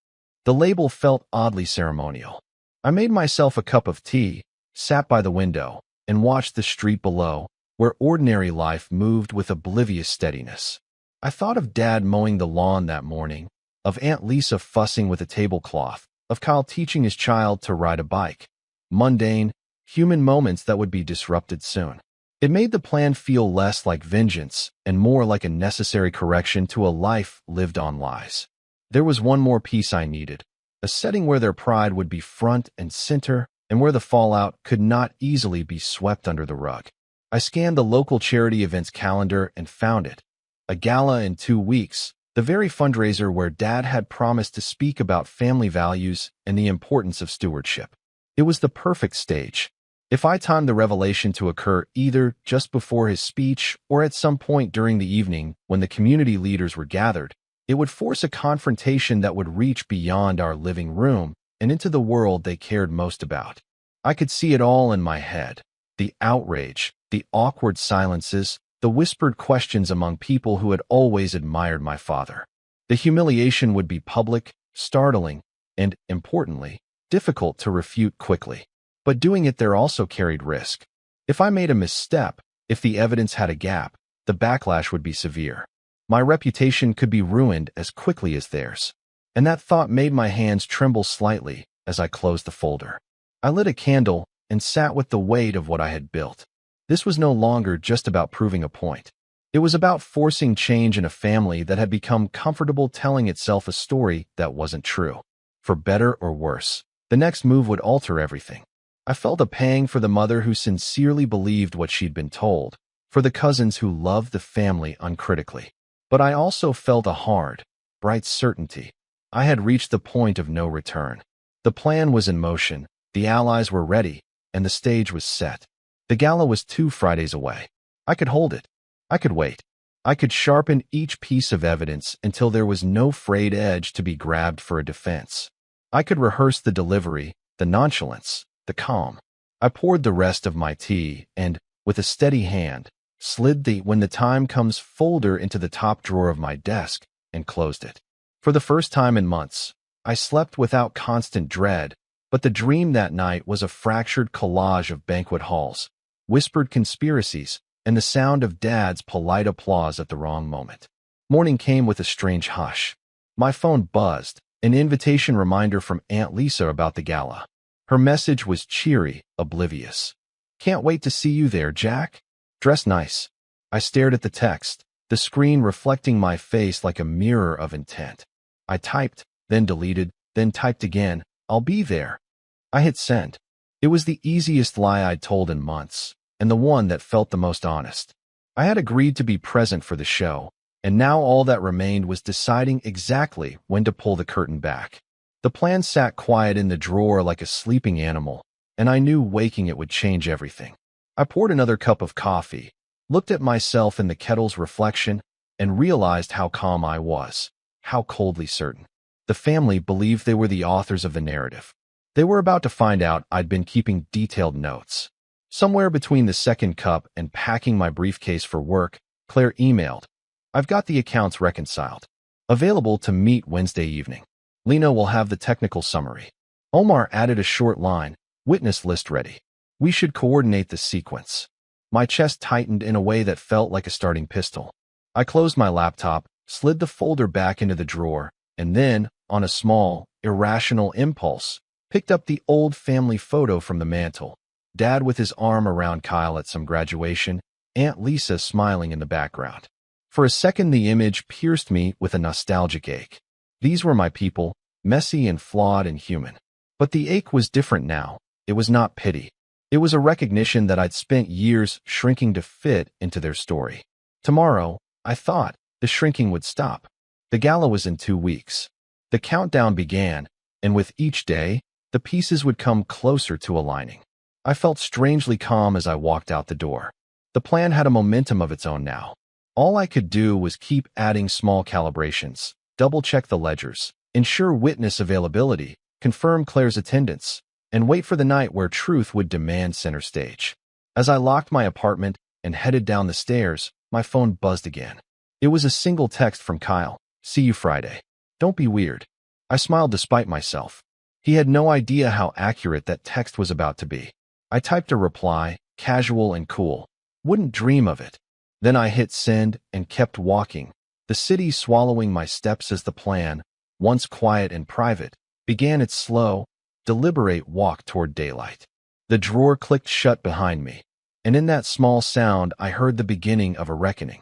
The label felt oddly ceremonial. I made myself a cup of tea, sat by the window, and watched the street below, where ordinary life moved with oblivious steadiness. I thought of Dad mowing the lawn that morning, of Aunt Lisa fussing with a tablecloth, of Kyle teaching his child to ride a bike. Mundane, human moments that would be disrupted soon. It made the plan feel less like vengeance and more like a necessary correction to a life lived on lies. There was one more piece I needed, a setting where their pride would be front and center and where the fallout could not easily be swept under the rug. I scanned the local charity events calendar and found it. A gala in 2 weeks, the very fundraiser where Dad had promised to speak about family values and the importance of stewardship. It was the perfect stage. If I timed the revelation to occur either just before his speech or at some point during the evening when the community leaders were gathered, it would force a confrontation that would reach beyond our living room and into the world they cared most about. I could see it all in my head. The outrage, the awkward silences, the whispered questions among people who had always admired my father. The humiliation would be public, startling, and, importantly, difficult to refute quickly. But doing it there also carried risk. If I made a misstep, if the evidence had a gap, the backlash would be severe. My reputation could be ruined as quickly as theirs. And that thought made my hands tremble slightly as I closed the folder. I lit a candle and sat with the weight of what I had built. This was no longer just about proving a point. It was about forcing change in a family that had become comfortable telling itself a story that wasn't true. For better or worse, the next move would alter everything. I felt a pang for the mother who sincerely believed what she'd been told, for the cousins who loved the family uncritically. But I also felt a hard, bright certainty. I had reached the point of no return. The plan was in motion, the allies were ready, and the stage was set. The gala was 2 Fridays away. I could hold it. I could wait. I could sharpen each piece of evidence until there was no frayed edge to be grabbed for a defense. I could rehearse the delivery, the nonchalance, the calm. I poured the rest of my tea and, with a steady hand, slid the "when the time comes" folder into the top drawer of my desk and closed it. For the first time in months, I slept without constant dread, but the dream that night was a fractured collage of banquet halls, whispered conspiracies, and the sound of Dad's polite applause at the wrong moment. Morning came with a strange hush. My phone buzzed, an invitation reminder from Aunt Lisa about the gala. Her message was cheery, oblivious. "Can't wait to see you there, Jack. Dress nice." I stared at the text, the screen reflecting my face like a mirror of intent. I typed, then deleted, then typed again, "I'll be there." I hit send. It was the easiest lie I'd told in months, and the one that felt the most honest. I had agreed to be present for the show, and now all that remained was deciding exactly when to pull the curtain back. The plan sat quiet in the drawer like a sleeping animal, and I knew waking it would change everything. I poured another cup of coffee, looked at myself in the kettle's reflection, and realized how calm I was, how coldly certain. The family believed they were the authors of the narrative. They were about to find out I'd been keeping detailed notes. Somewhere between the second cup and packing my briefcase for work, Claire emailed, "I've got the accounts reconciled. Available to meet Wednesday evening. Lena will have the technical summary." Omar added a short line, "Witness list ready. We should coordinate the sequence." My chest tightened in a way that felt like a starting pistol. I closed my laptop, slid the folder back into the drawer, and then, on a small, irrational impulse, picked up the old family photo from the mantel. Dad with his arm around Kyle at some graduation, Aunt Lisa smiling in the background. For a second the image pierced me with a nostalgic ache. These were my people, messy and flawed and human. But the ache was different now. It was not pity. It was a recognition that I'd spent years shrinking to fit into their story. Tomorrow, I thought, the shrinking would stop. The gala was in 2 weeks. The countdown began, and with each day, the pieces would come closer to aligning. I felt strangely calm as I walked out the door. The plan had a momentum of its own now. All I could do was keep adding small calibrations, double-check the ledgers, ensure witness availability, confirm Claire's attendance, and wait for the night where truth would demand center stage. As I locked my apartment and headed down the stairs, my phone buzzed again. It was a single text from Kyle, "See you Friday. Don't be weird." I smiled despite myself. He had no idea how accurate that text was about to be. I typed a reply, casual and cool. Wouldn't dream of it. Then I hit send and kept walking, the city swallowing my steps as the plan, once quiet and private, began its slow, deliberate walk toward daylight. The drawer clicked shut behind me. and in that small sound I heard the beginning of a reckoning.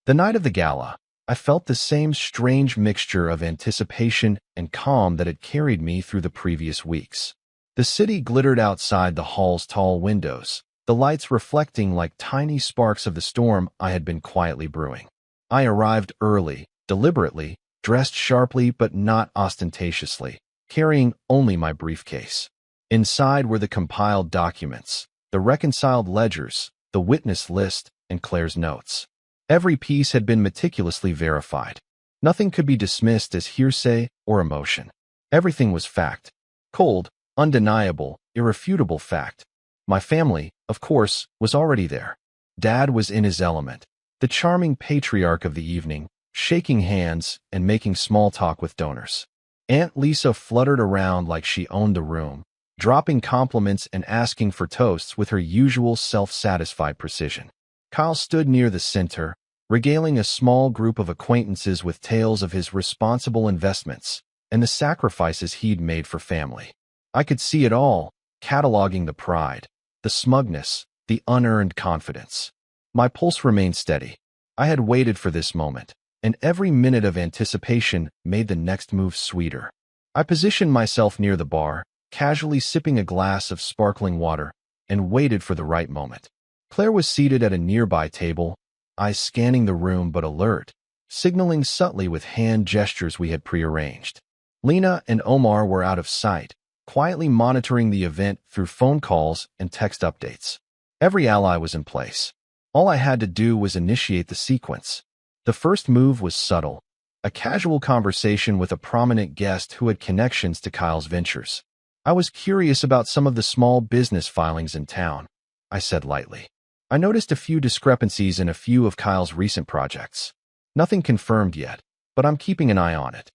The night of the gala, I felt the same strange mixture of anticipation and calm that had carried me through the previous weeks. The city glittered outside the hall's tall windows, the lights reflecting like tiny sparks of the storm I had been quietly brewing. I arrived early, deliberately, dressed sharply but not ostentatiously, carrying only my briefcase. Inside were the compiled documents, the reconciled ledgers, the witness list, and Claire's notes. Every piece had been meticulously verified. Nothing could be dismissed as hearsay or emotion. Everything was fact. Cold, undeniable, irrefutable fact. My family, of course, was already there. Dad was in his element, the charming patriarch of the evening, shaking hands and making small talk with donors. Aunt Lisa fluttered around like she owned the room, dropping compliments and asking for toasts with her usual self-satisfied precision. Kyle stood near the center, regaling a small group of acquaintances with tales of his responsible investments and the sacrifices he'd made for family. I could see it all, cataloging the pride, the smugness, the unearned confidence. My pulse remained steady. I had waited for this moment, and every minute of anticipation made the next move sweeter. I positioned myself near the bar, casually sipping a glass of sparkling water, and waited for the right moment. Claire was seated at a nearby table, eyes scanning the room but alert, signaling subtly with hand gestures we had prearranged. Lena and Omar were out of sight, quietly monitoring the event through phone calls and text updates. Every ally was in place. All I had to do was initiate the sequence. The first move was subtle, a casual conversation with a prominent guest who had connections to Kyle's ventures. I was curious about some of the small business filings in town, I said lightly. I noticed a few discrepancies in a few of Kyle's recent projects. Nothing confirmed yet, but I'm keeping an eye on it.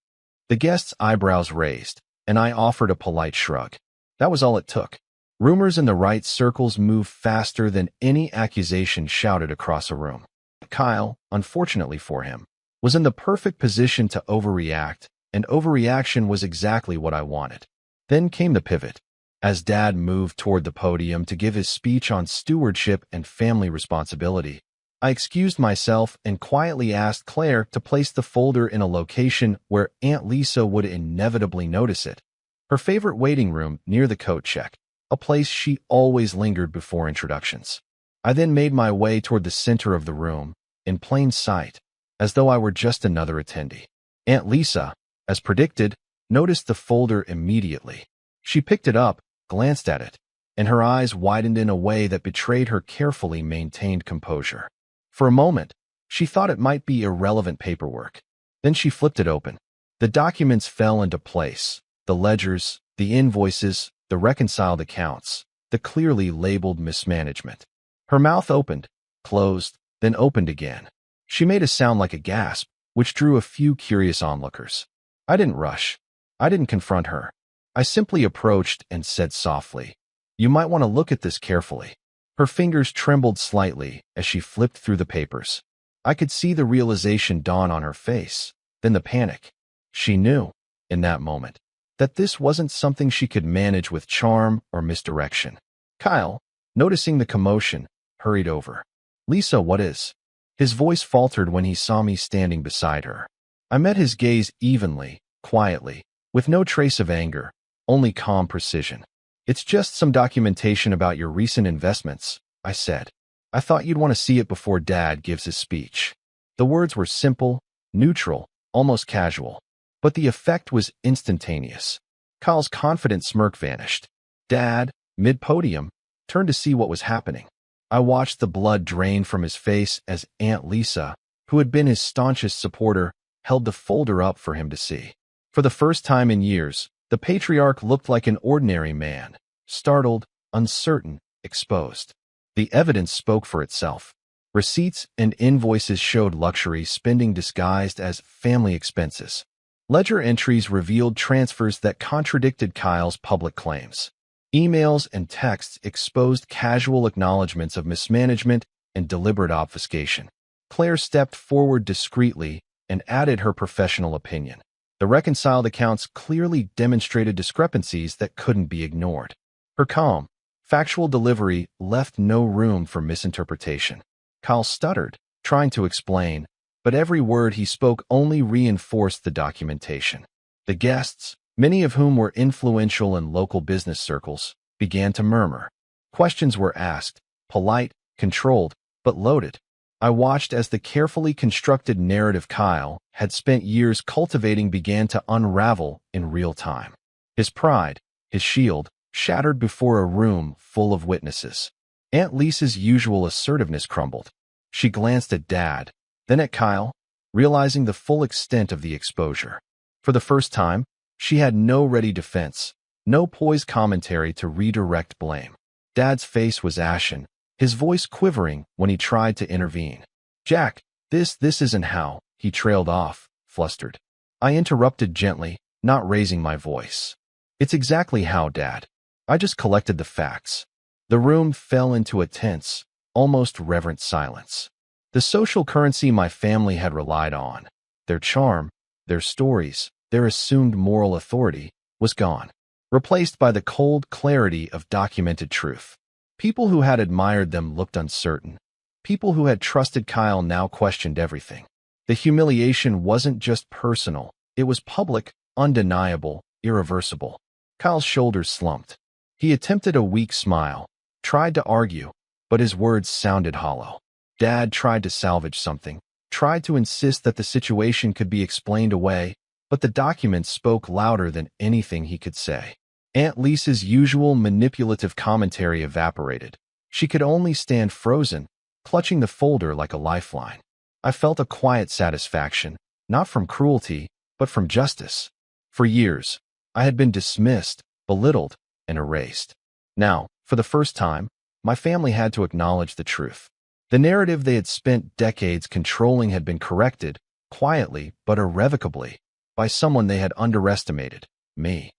The guest's eyebrows raised, and I offered a polite shrug. That was all it took. Rumors in the right circles moved faster than any accusation shouted across a room. Kyle, unfortunately for him, was in the perfect position to overreact, and overreaction was exactly what I wanted. Then came the pivot. As Dad moved toward the podium to give his speech on stewardship and family responsibility, I excused myself and quietly asked Claire to place the folder in a location where Aunt Lisa would inevitably notice it. Her favorite waiting room near the coat check, a place she always lingered before introductions. I then made my way toward the center of the room, in plain sight, as though I were just another attendee. Aunt Lisa, as predicted, noticed the folder immediately. She picked it up, glanced at it, and her eyes widened in a way that betrayed her carefully maintained composure. For a moment, she thought it might be irrelevant paperwork. Then she flipped it open. The documents fell into place. The ledgers, the invoices, the reconciled accounts, the clearly labeled mismanagement. Her mouth opened, closed, then opened again. She made a sound like a gasp, which drew a few curious onlookers. I didn't rush. I didn't confront her. I simply approached and said softly, "You might want to look at this carefully." Her fingers trembled slightly as she flipped through the papers. I could see the realization dawn on her face, then the panic. She knew, in that moment, that this wasn't something she could manage with charm or misdirection. Kyle, noticing the commotion, hurried over. "Lisa, what is?" His voice faltered when he saw me standing beside her. I met his gaze evenly, quietly, with no trace of anger, only calm precision. "It's just some documentation about your recent investments," I said. "I thought you'd want to see it before Dad gives his speech." The words were simple, neutral, almost casual, but the effect was instantaneous. Kyle's confident smirk vanished. Dad, mid-podium, turned to see what was happening. I watched the blood drain from his face as Aunt Lisa, who had been his staunchest supporter, held the folder up for him to see. For the first time in years, the patriarch looked like an ordinary man, startled, uncertain, exposed. The evidence spoke for itself. Receipts and invoices showed luxury spending disguised as family expenses. Ledger entries revealed transfers that contradicted Kyle's public claims. Emails and texts exposed casual acknowledgments of mismanagement and deliberate obfuscation. Claire stepped forward discreetly and added her professional opinion. The reconciled accounts clearly demonstrated discrepancies that couldn't be ignored. Her calm, Factual delivery left no room for misinterpretation. Kyle stuttered, trying to explain, but every word he spoke only reinforced the documentation. The guests, many of whom were influential in local business circles, began to murmur. Questions were asked, polite, controlled, but loaded. I watched as the carefully constructed narrative Kyle had spent years cultivating began to unravel in real time. His pride, his shield, shattered before a room full of witnesses. Aunt Lisa's usual assertiveness crumbled. She glanced at Dad, then at Kyle, realizing the full extent of the exposure. For the first time, she had no ready defense, no poised commentary to redirect blame. Dad's face was ashen, his voice quivering when he tried to intervene. "Jack, this isn't how," he trailed off, flustered. I interrupted gently, not raising my voice. "It's exactly how, Dad. I just collected the facts." The room fell into a tense, almost reverent silence. The social currency my family had relied on, their charm, their stories, their assumed moral authority, was gone, replaced by the cold clarity of documented truth. People who had admired them looked uncertain. People who had trusted Kyle now questioned everything. The humiliation wasn't just personal, it was public, undeniable, irreversible. Kyle's shoulders slumped. He attempted a weak smile, tried to argue, but his words sounded hollow. Dad tried to salvage something, tried to insist that the situation could be explained away, but the documents spoke louder than anything he could say. Aunt Lisa's usual manipulative commentary evaporated. She could only stand frozen, clutching the folder like a lifeline. I felt a quiet satisfaction, not from cruelty, but from justice. For years, I had been dismissed, belittled, and erased. Now, for the first time, my family had to acknowledge the truth. The narrative they had spent decades controlling had been corrected, quietly but irrevocably, by someone they had underestimated, me.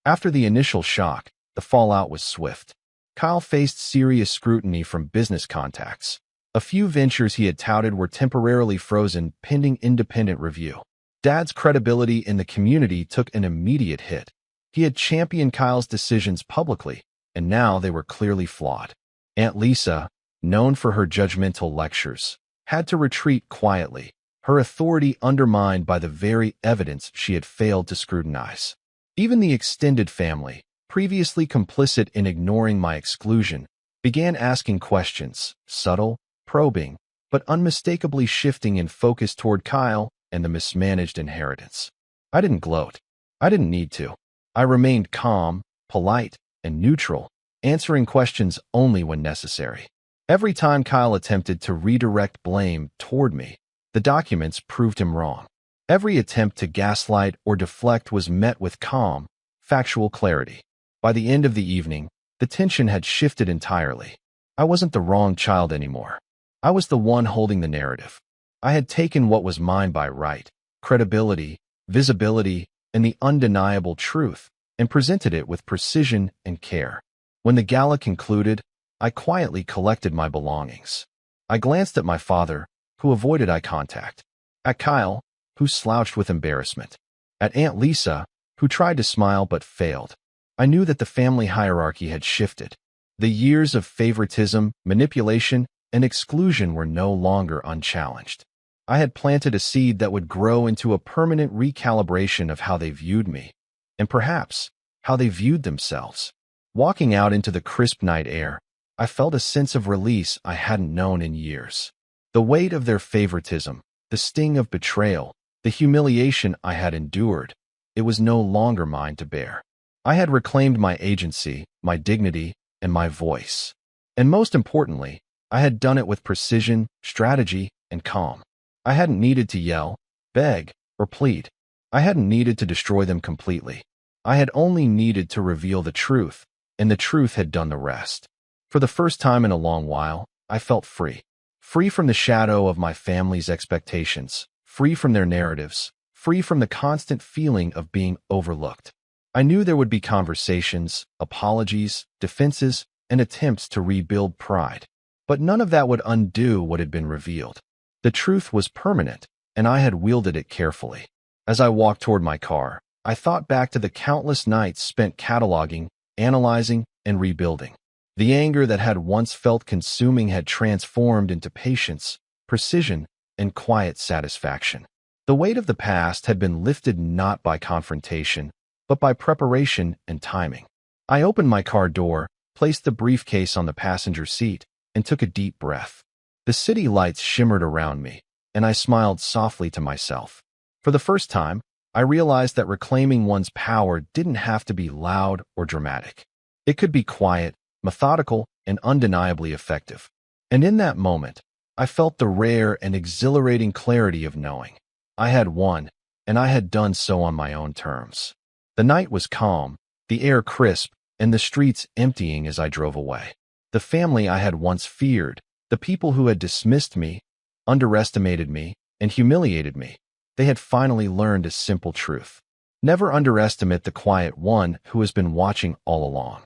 After the initial shock, the fallout was swift. Kyle faced serious scrutiny from business contacts. A few ventures he had touted were temporarily frozen pending independent review. Dad's credibility in the community took an immediate hit. He had championed Kyle's decisions publicly, and now they were clearly flawed. Aunt Lisa, known for her judgmental lectures, had to retreat quietly, her authority undermined by the very evidence she had failed to scrutinize. Even the extended family, previously complicit in ignoring my exclusion, began asking questions, subtle, probing, but unmistakably shifting in focus toward Kyle and the mismanaged inheritance. I didn't gloat. I didn't need to. I remained calm, polite, and neutral, answering questions only when necessary. Every time Kyle attempted to redirect blame toward me, the documents proved him wrong. Every attempt to gaslight or deflect was met with calm, factual clarity. By the end of the evening, the tension had shifted entirely. I wasn't the wrong child anymore. I was the one holding the narrative. I had taken what was mine by right, credibility, visibility, and the undeniable truth, and presented it with precision and care. When the gala concluded, I quietly collected my belongings. I glanced at my father, who avoided eye contact, at Kyle, who slouched with embarrassment, at Aunt Lisa, who tried to smile but failed. I knew that the family hierarchy had shifted. The years of favoritism, manipulation, and exclusion were no longer unchallenged. I had planted a seed that would grow into a permanent recalibration of how they viewed me, and perhaps how they viewed themselves. Walking out into the crisp night air, I felt a sense of release I hadn't known in years. The weight of their favoritism, the sting of betrayal, the humiliation I had endured, it was no longer mine to bear. I had reclaimed my agency, my dignity, and my voice. And most importantly, I had done it with precision, strategy, and calm. I hadn't needed to yell, beg, or plead. I hadn't needed to destroy them completely. I had only needed to reveal the truth, and the truth had done the rest. For the first time in a long while, I felt free. Free from the shadow of my family's expectations, free from their narratives, free from the constant feeling of being overlooked. I knew there would be conversations, apologies, defenses, and attempts to rebuild pride. But none of that would undo what had been revealed. The truth was permanent, and I had wielded it carefully. As I walked toward my car, I thought back to the countless nights spent cataloging, analyzing, and rebuilding. The anger that had once felt consuming had transformed into patience, precision, and quiet satisfaction. The weight of the past had been lifted not by confrontation, but by preparation and timing. I opened my car door, placed the briefcase on the passenger seat, and took a deep breath. The city lights shimmered around me, and I smiled softly to myself. For the first time, I realized that reclaiming one's power didn't have to be loud or dramatic. It could be quiet, methodical, and undeniably effective. And in that moment, I felt the rare and exhilarating clarity of knowing I had won, and I had done so on my own terms. The night was calm, the air crisp, and the streets emptying as I drove away. The family I had once feared, the people who had dismissed me, underestimated me, and humiliated me, they had finally learned a simple truth. Never underestimate the quiet one who has been watching all along.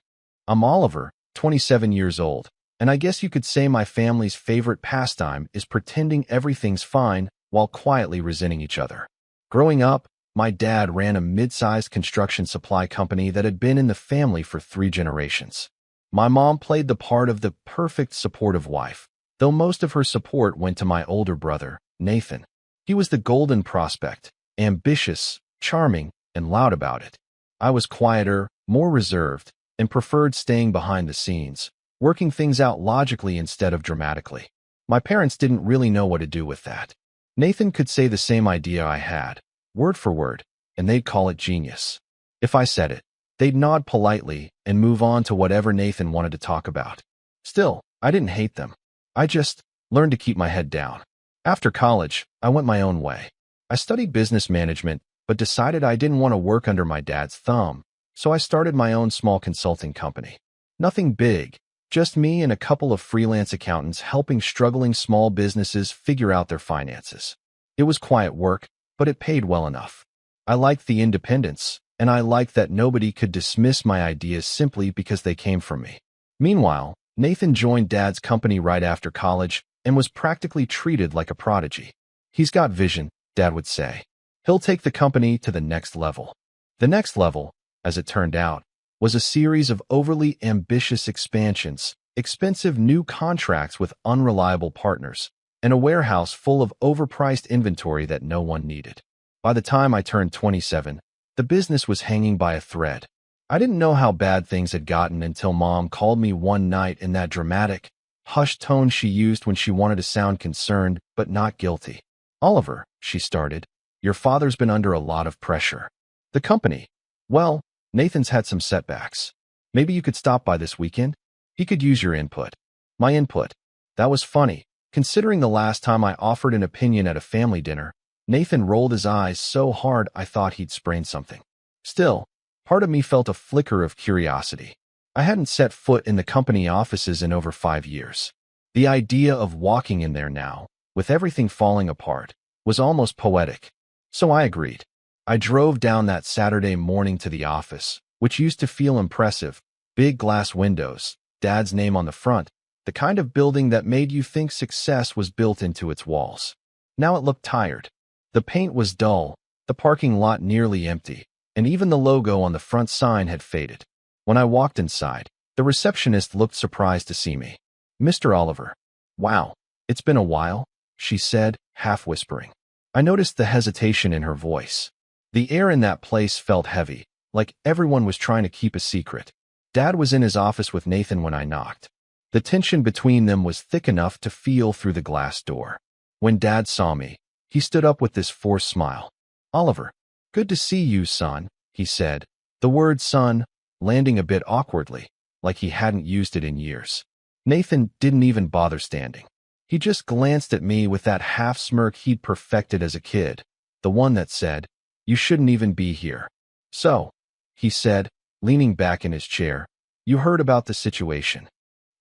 I'm Oliver, 27 years old, and I guess you could say my family's favorite pastime is pretending everything's fine while quietly resenting each other. Growing up, my dad ran a mid-sized construction supply company that had been in the family for 3 generations. My mom played the part of the perfect supportive wife, though most of her support went to my older brother, Nathan. He was the golden prospect, ambitious, charming, and loud about it. I was quieter, more reserved, and preferred staying behind the scenes, working things out logically instead of dramatically. My parents didn't really know what to do with that. Nathan could say the same idea I had, word for word, and they'd call it genius. If I said it, they'd nod politely and move on to whatever Nathan wanted to talk about. Still, I didn't hate them. I just learned to keep my head down. After college, I went my own way. I studied business management, but decided I didn't want to work under my dad's thumb, so I started my own small consulting company. Nothing big, just me and a couple of freelance accountants helping struggling small businesses figure out their finances. It was quiet work, but it paid well enough. I liked the independence, and I liked that nobody could dismiss my ideas simply because they came from me. Meanwhile, Nathan joined Dad's company right after college and was practically treated like a prodigy. He's got vision, Dad would say. He'll take the company to the next level. The next level, as it turned out, was a series of overly ambitious expansions, expensive new contracts with unreliable partners, and a warehouse full of overpriced inventory that no one needed. By the time I turned 27, the business was hanging by a thread. I didn't know how bad things had gotten until Mom called me one night in that dramatic, hushed tone she used when she wanted to sound concerned but not guilty. "Oliver," she started, "your father's been under a lot of pressure. The company, well, Nathan's had some setbacks. Maybe you could stop by this weekend? He could use your input." My input? That was funny. Considering the last time I offered an opinion at a family dinner, Nathan rolled his eyes so hard I thought he'd sprained something. Still, part of me felt a flicker of curiosity. I hadn't set foot in the company offices in over 5 years. The idea of walking in there now, with everything falling apart, was almost poetic. So I agreed. I drove down that Saturday morning to the office, which used to feel impressive. Big glass windows, Dad's name on the front, the kind of building that made you think success was built into its walls. Now it looked tired. The paint was dull, the parking lot nearly empty, and even the logo on the front sign had faded. When I walked inside, the receptionist looked surprised to see me. "Mr. Oliver." "Wow, it's been a while," she said, half whispering. I noticed the hesitation in her voice. The air in that place felt heavy, like everyone was trying to keep a secret. Dad was in his office with Nathan when I knocked. The tension between them was thick enough to feel through the glass door. When Dad saw me, he stood up with this forced smile. "Oliver, good to see you, son," he said, the word son landing a bit awkwardly, like he hadn't used it in years. Nathan didn't even bother standing. He just glanced at me with that half smirk he'd perfected as a kid, the one that said, "You shouldn't even be here." "So," he said, leaning back in his chair, "you heard about the situation?"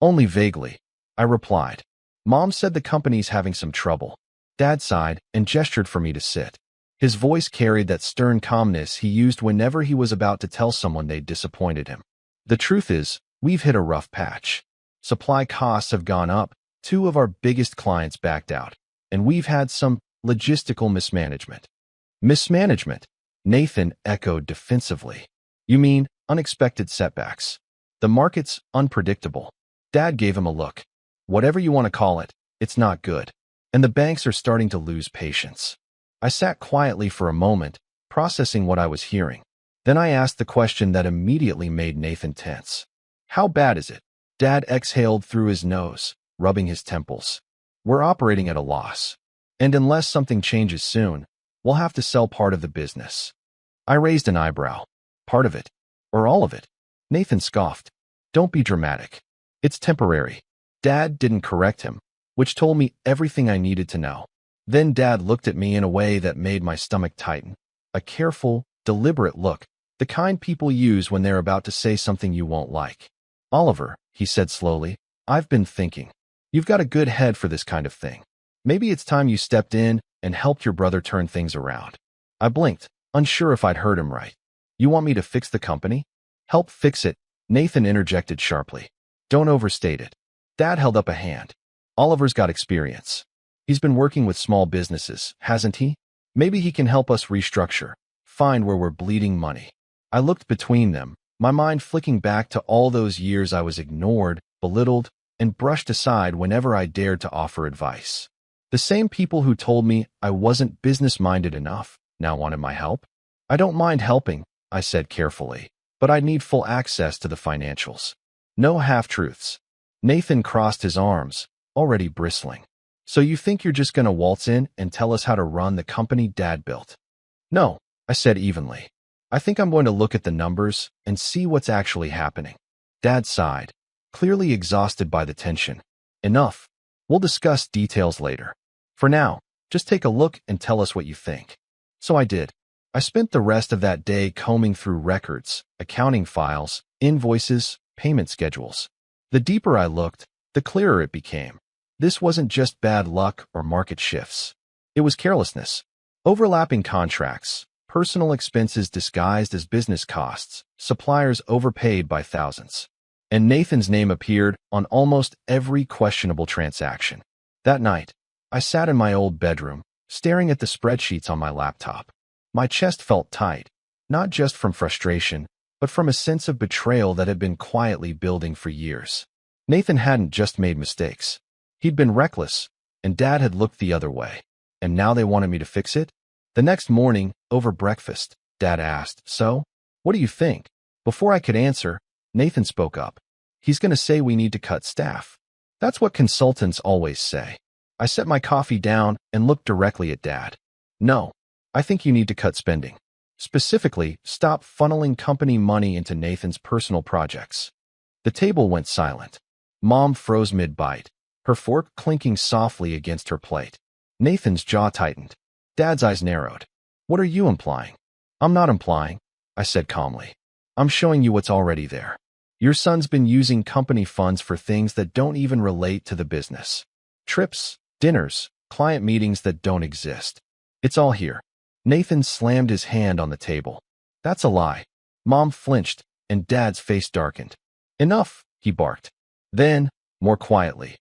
"Only vaguely," I replied. "Mom said the company's having some trouble." Dad sighed and gestured for me to sit. His voice carried that stern calmness he used whenever he was about to tell someone they'd disappointed him. "The truth is, we've hit a rough patch. Supply costs have gone up, 2 of our biggest clients backed out, and we've had some logistical mismanagement." "Mismanagement?" Nathan echoed defensively. "You mean unexpected setbacks? The market's unpredictable." Dad gave him a look. Whatever you want to call it, it's not good. And the banks are starting to lose patience. I sat quietly for a moment, processing what I was hearing. Then I asked the question that immediately made Nathan tense. How bad is it? Dad exhaled through his nose, rubbing his temples. We're operating at a loss. And unless something changes soon, we'll have to sell part of the business. I raised an eyebrow. Part of it? Or all of it? Nathan scoffed. Don't be dramatic. It's temporary. Dad didn't correct him, which told me everything I needed to know. Then Dad looked at me in a way that made my stomach tighten. A careful, deliberate look, the kind people use when they're about to say something you won't like. Oliver, he said slowly, I've been thinking. You've got a good head for this kind of thing. Maybe it's time you stepped in and helped your brother turn things around. I blinked, unsure if I'd heard him right. You want me to fix the company? Help fix it, Nathan interjected sharply. Don't overstate it. Dad held up a hand. Oliver's got experience. He's been working with small businesses, hasn't he? Maybe he can help us restructure, find where we're bleeding money. I looked between them, my mind flicking back to all those years I was ignored, belittled, and brushed aside whenever I dared to offer advice. The same people who told me I wasn't business-minded enough now wanted my help. I don't mind helping, I said carefully, but I need full access to the financials. No half-truths. Nathan crossed his arms, already bristling. So you think you're just going to waltz in and tell us how to run the company Dad built? No, I said evenly. I think I'm going to look at the numbers and see what's actually happening. Dad sighed, clearly exhausted by the tension. Enough. We'll discuss details later. For now, just take a look and tell us what you think. So I did. I spent the rest of that day combing through records, accounting files, invoices, payment schedules. The deeper I looked, the clearer it became. This wasn't just bad luck or market shifts. It was carelessness. Overlapping contracts, personal expenses disguised as business costs, suppliers overpaid by thousands. And Nathan's name appeared on almost every questionable transaction. That night, I sat in my old bedroom, staring at the spreadsheets on my laptop. My chest felt tight, not just from frustration, but from a sense of betrayal that had been quietly building for years. Nathan hadn't just made mistakes. He'd been reckless, and Dad had looked the other way. And now they wanted me to fix it? The next morning, over breakfast, Dad asked, So, what do you think? Before I could answer, Nathan spoke up. He's going to say we need to cut staff. That's what consultants always say. I set my coffee down and looked directly at Dad. No, I think you need to cut spending. Specifically, stop funneling company money into Nathan's personal projects. The table went silent. Mom froze mid-bite, her fork clinking softly against her plate. Nathan's jaw tightened. Dad's eyes narrowed. What are you implying? I'm not implying, I said calmly. I'm showing you what's already there. Your son's been using company funds for things that don't even relate to the business. Trips, dinners, client meetings that don't exist. It's all here. Nathan slammed his hand on the table. That's a lie. Mom flinched, and Dad's face darkened. Enough, he barked. Then, more quietly.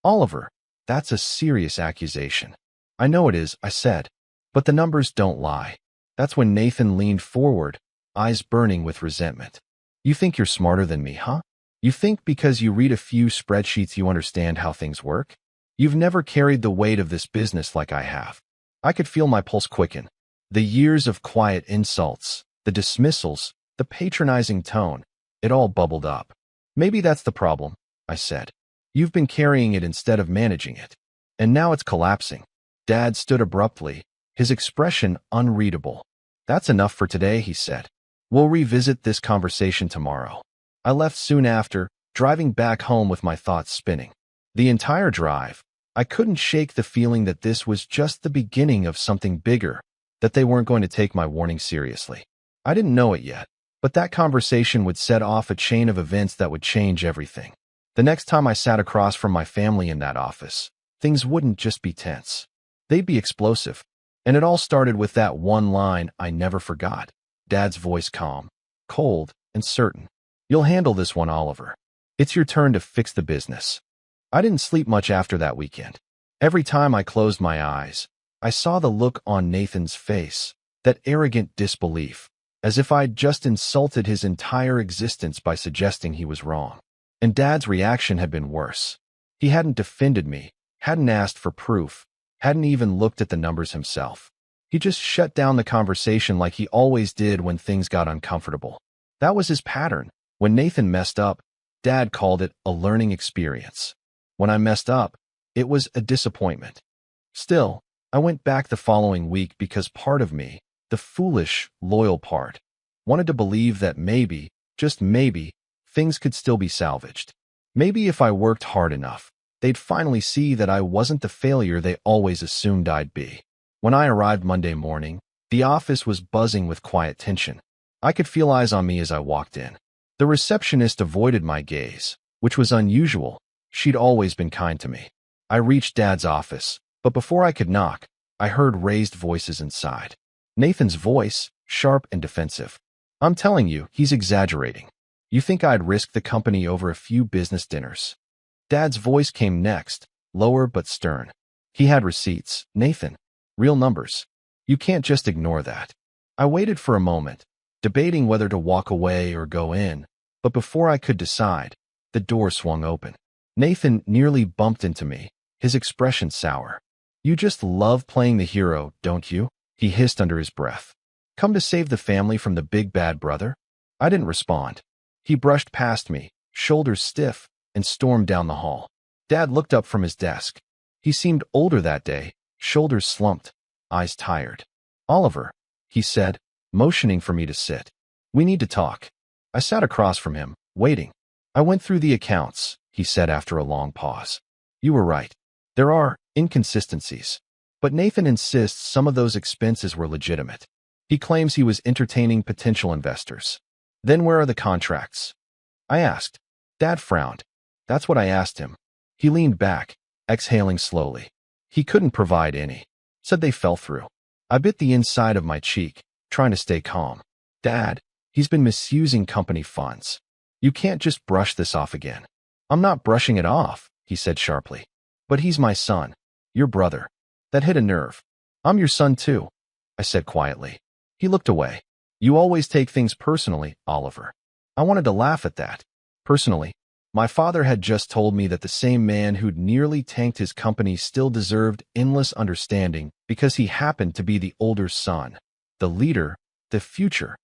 Oliver, that's a serious accusation. I know it is, I said. But the numbers don't lie. That's when Nathan leaned forward, eyes burning with resentment. You think you're smarter than me, huh? You think because you read a few spreadsheets you understand how things work? You've never carried the weight of this business like I have. I could feel my pulse quicken. The years of quiet insults, the dismissals, the patronizing tone, it all bubbled up. Maybe that's the problem, I said. You've been carrying it instead of managing it. And now it's collapsing. Dad stood abruptly, his expression unreadable. That's enough for today, he said. We'll revisit this conversation tomorrow. I left soon after, driving back home with my thoughts spinning. The entire drive, I couldn't shake the feeling that this was just the beginning of something bigger, that they weren't going to take my warning seriously. I didn't know it yet, but that conversation would set off a chain of events that would change everything. The next time I sat across from my family in that office, things wouldn't just be tense. They'd be explosive. And it all started with that one line I never forgot. Dad's voice calm, cold, and certain. You'll handle this one, Oliver. It's your turn to fix the business. I didn't sleep much after that weekend. Every time I closed my eyes, I saw the look on Nathan's face, that arrogant disbelief, as if I'd just insulted his entire existence by suggesting he was wrong. And Dad's reaction had been worse. He hadn't defended me, hadn't asked for proof, hadn't even looked at the numbers himself. He just shut down the conversation like he always did when things got uncomfortable. That was his pattern. When Nathan messed up, Dad called it a learning experience. When I messed up, it was a disappointment. Still, I went back the following week because part of me, the foolish, loyal part, wanted to believe that maybe, just maybe, things could still be salvaged. Maybe if I worked hard enough, they'd finally see that I wasn't the failure they always assumed I'd be. When I arrived Monday morning, the office was buzzing with quiet tension. I could feel eyes on me as I walked in. The receptionist avoided my gaze, which was unusual. She'd always been kind to me. I reached Dad's office, but before I could knock, I heard raised voices inside. Nathan's voice, sharp and defensive. "I'm telling you, he's exaggerating. You think I'd risk the company over a few business dinners?" Dad's voice came next, lower but stern. "He had receipts, Nathan. Real numbers. You can't just ignore that." I waited for a moment, debating whether to walk away or go in, but before I could decide, the door swung open. Nathan nearly bumped into me, his expression sour. "You just love playing the hero, don't you?" he hissed under his breath. "Come to save the family from the big bad brother?" I didn't respond. He brushed past me, shoulders stiff, and stormed down the hall. Dad looked up from his desk. He seemed older that day, shoulders slumped, eyes tired. "Oliver," he said, motioning for me to sit. "We need to talk." I sat across from him, waiting. "I went through the accounts," he said after a long pause. "You were right. There are inconsistencies. But Nathan insists some of those expenses were legitimate. He claims he was entertaining potential investors. Then where are the contracts?" I asked. Dad frowned. "That's what I asked him." He leaned back, exhaling slowly. "He couldn't provide any. Said they fell through." I bit the inside of my cheek, trying to stay calm. "Dad, he's been misusing company funds. You can't just brush this off again." "I'm not brushing it off," he said sharply. "But he's my son, your brother." That hit a nerve. "I'm your son too," I said quietly. He looked away. "You always take things personally, Oliver." I wanted to laugh at that. Personally, my father had just told me that the same man who'd nearly tanked his company still deserved endless understanding because he happened to be the older son, the leader, the future.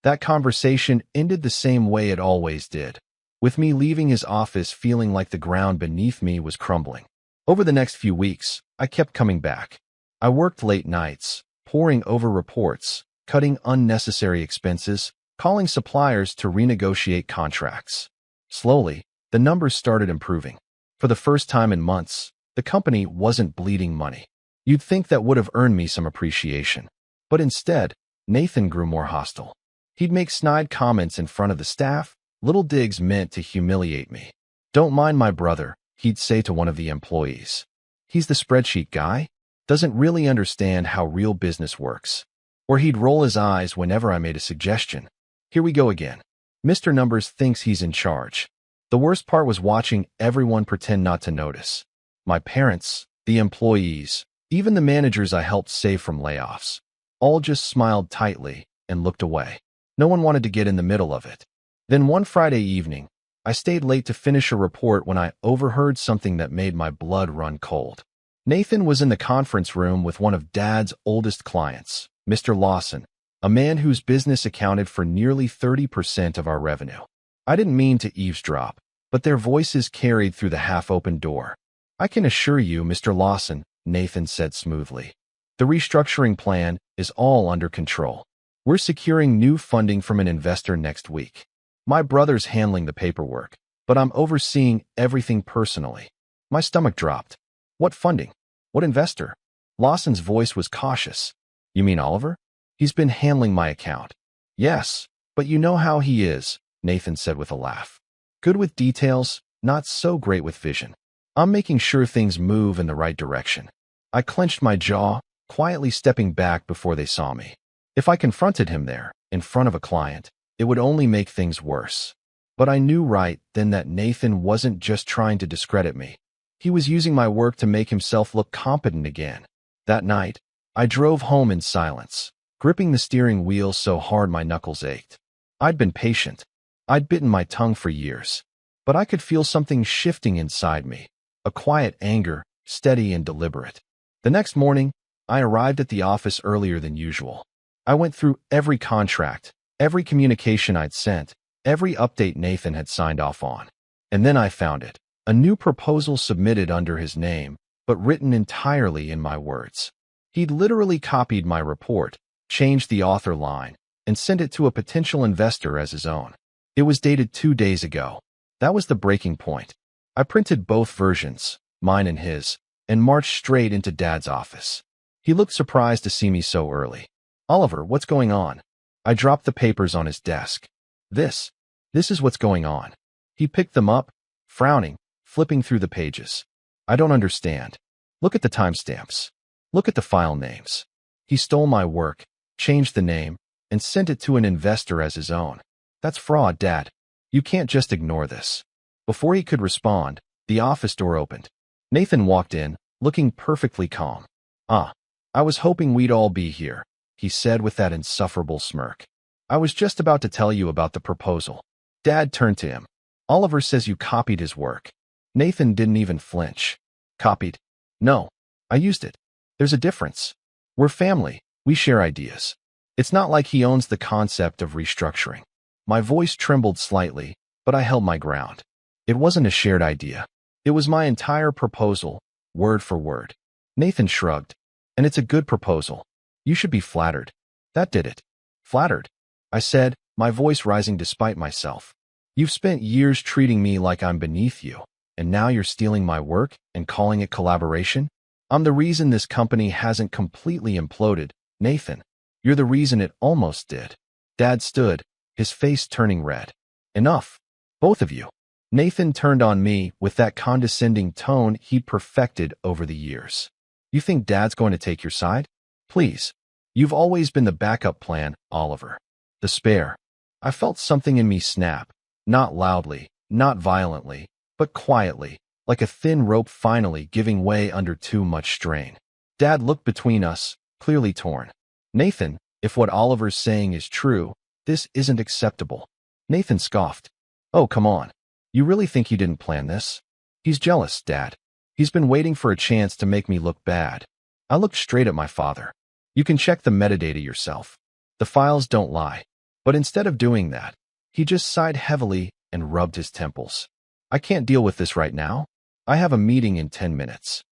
That conversation ended the same way it always did, with me leaving his office feeling like the ground beneath me was crumbling. Over the next few weeks, I kept coming back. I worked late nights, poring over reports, cutting unnecessary expenses, calling suppliers to renegotiate contracts. Slowly, the numbers started improving. For the first time in months, the company wasn't bleeding money. You'd think that would have earned me some appreciation. But instead, Nathan grew more hostile. He'd make snide comments in front of the staff, little digs meant to humiliate me. "Don't mind my brother," he'd say to one of the employees. "He's the spreadsheet guy, doesn't really understand how real business works." Or he'd roll his eyes whenever I made a suggestion. "Here we go again. Mr. Numbers thinks he's in charge." The worst part was watching everyone pretend not to notice. My parents, the employees, even the managers I helped save from layoffs, all just smiled tightly and looked away. No one wanted to get in the middle of it. Then one Friday evening, I stayed late to finish a report when I overheard something that made my blood run cold. Nathan was in the conference room with one of Dad's oldest clients, Mr. Lawson, a man whose business accounted for nearly 30% of our revenue. I didn't mean to eavesdrop, but their voices carried through the half-open door. "I can assure you, Mr. Lawson," Nathan said smoothly, "the restructuring plan is all under control. We're securing new funding from an investor next week. My brother's handling the paperwork, but I'm overseeing everything personally." My stomach dropped. "What funding? What investor?" Lawson's voice was cautious. "You mean Oliver? He's been handling my account." "Yes, but you know how he is," Nathan said with a laugh. "Good with details, not so great with vision. I'm making sure things move in the right direction." I clenched my jaw, quietly stepping back before they saw me. If I confronted him there, in front of a client, it would only make things worse. But I knew right then that Nathan wasn't just trying to discredit me. He was using my work to make himself look competent again. That night, I drove home in silence, gripping the steering wheel so hard my knuckles ached. I'd been patient. I'd bitten my tongue for years. but I could feel something shifting inside me, a quiet anger, steady and deliberate. The next morning, I arrived at the office earlier than usual. I went through every contract, every communication I'd sent, every update Nathan had signed off on. And then I found it. A new proposal submitted under his name, but written entirely in my words. He'd literally copied my report, changed the author line, and sent it to a potential investor as his own. It was dated 2 days ago. That was the breaking point. I printed both versions, mine and his, and marched straight into Dad's office. He looked surprised to see me so early. "Oliver, what's going on?" I dropped the papers on his desk. This is what's going on." He picked them up, frowning, flipping through the pages. "I don't understand. Look at the timestamps. Look at the file names. He stole my work, changed the name, and sent it to an investor as his own. That's fraud, Dad. You can't just ignore this." Before he could respond, the office door opened. Nathan walked in, looking perfectly calm. I was hoping we'd all be here," he said with that insufferable smirk. "I was just about to tell you about the proposal." Dad turned to him. "Oliver says you copied his work." Nathan didn't even flinch. "Copied? No, I used it. There's a difference. We're family. We share ideas. It's not like he owns the concept of restructuring." My voice trembled slightly, but I held my ground. It wasn't a shared idea. It was my entire proposal, word for word. Nathan shrugged. "And it's a good proposal. You should be flattered." "That did it." "Flattered?" I said, my voice rising despite myself. "You've spent years treating me like I'm beneath you, and now you're stealing my work and calling it collaboration? I'm the reason this company hasn't completely imploded, Nathan. You're the reason it almost did." Dad stood, his face turning red. "Enough. Both of you." Nathan turned on me with that condescending tone he'd perfected over the years. "You think Dad's going to take your side? Please. You've always been the backup plan, Oliver. The spare." I felt something in me snap, not loudly, not violently, but quietly, like a thin rope finally giving way under too much strain. Dad looked between us, clearly torn. "Nathan, if what Oliver's saying is true, this isn't acceptable." Nathan scoffed. "Oh, come on. You really think you didn't plan this? He's jealous, Dad. He's been waiting for a chance to make me look bad." I looked straight at my father. "You can check the metadata yourself. The files don't lie." But instead of doing that, he just sighed heavily and rubbed his temples. "I can't deal with this right now. I have a meeting in 10 minutes.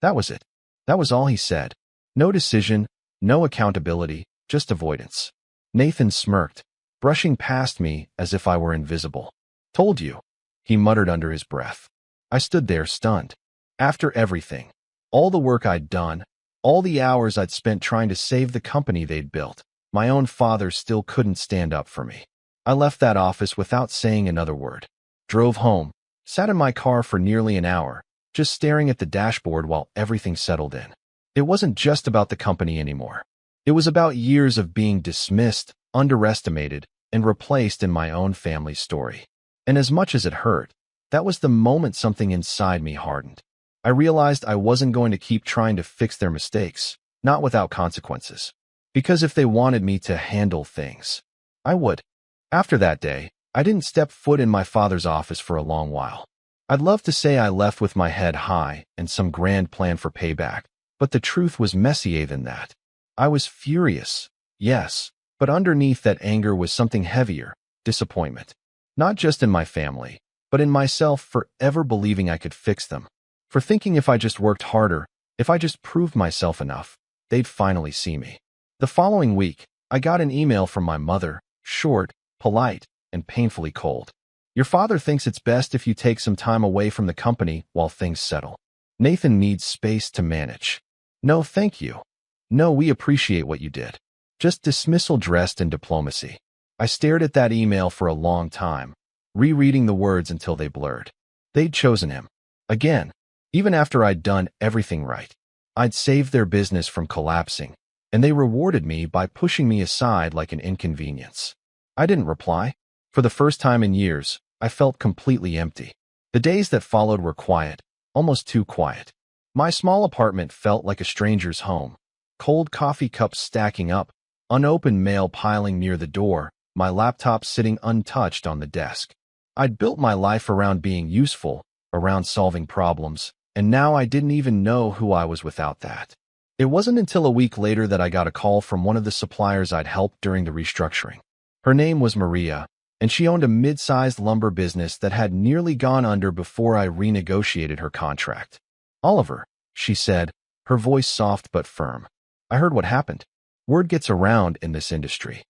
That was it. That was all he said. No decision, no accountability, just avoidance. Nathan smirked, brushing past me as if I were invisible. "Told you," he muttered under his breath. I stood there stunned. After everything, all the work I'd done, all the hours I'd spent trying to save the company they'd built, my own father still couldn't stand up for me. I left that office without saying another word. Drove home, sat in my car for nearly an hour, just staring at the dashboard while everything settled in. It wasn't just about the company anymore. It was about years of being dismissed, underestimated, and replaced in my own family story. And as much as it hurt, that was the moment something inside me hardened. I realized I wasn't going to keep trying to fix their mistakes, not without consequences. Because if they wanted me to handle things, I would. After that day, I didn't step foot in my father's office for a long while. I'd love to say I left with my head high and some grand plan for payback, but the truth was messier than that. I was furious, yes, but underneath that anger was something heavier, disappointment. Not just in my family, but in myself for ever believing I could fix them. For thinking if I just worked harder, if I just proved myself enough, they'd finally see me. The following week, I got an email from my mother, short, polite, and painfully cold. "Your father thinks it's best if you take some time away from the company while things settle. Nathan needs space to manage. No, thank you. No, we appreciate what you did." Just dismissal dressed in diplomacy. I stared at that email for a long time, rereading the words until they blurred. They'd chosen him. Again, even after I'd done everything right. I'd saved their business from collapsing, and they rewarded me by pushing me aside like an inconvenience. I didn't reply. For the first time in years, I felt completely empty. The days that followed were quiet, almost too quiet. My small apartment felt like a stranger's home. Cold coffee cups stacking up, unopened mail piling near the door, my laptop sitting untouched on the desk. I'd built my life around being useful, around solving problems, and now I didn't even know who I was without that. It wasn't until a week later that I got a call from one of the suppliers I'd helped during the restructuring. Her name was Maria, and she owned a mid-sized lumber business that had nearly gone under before I renegotiated her contract. "Oliver," she said, her voice soft but firm. "I heard what happened. Word gets around in this industry."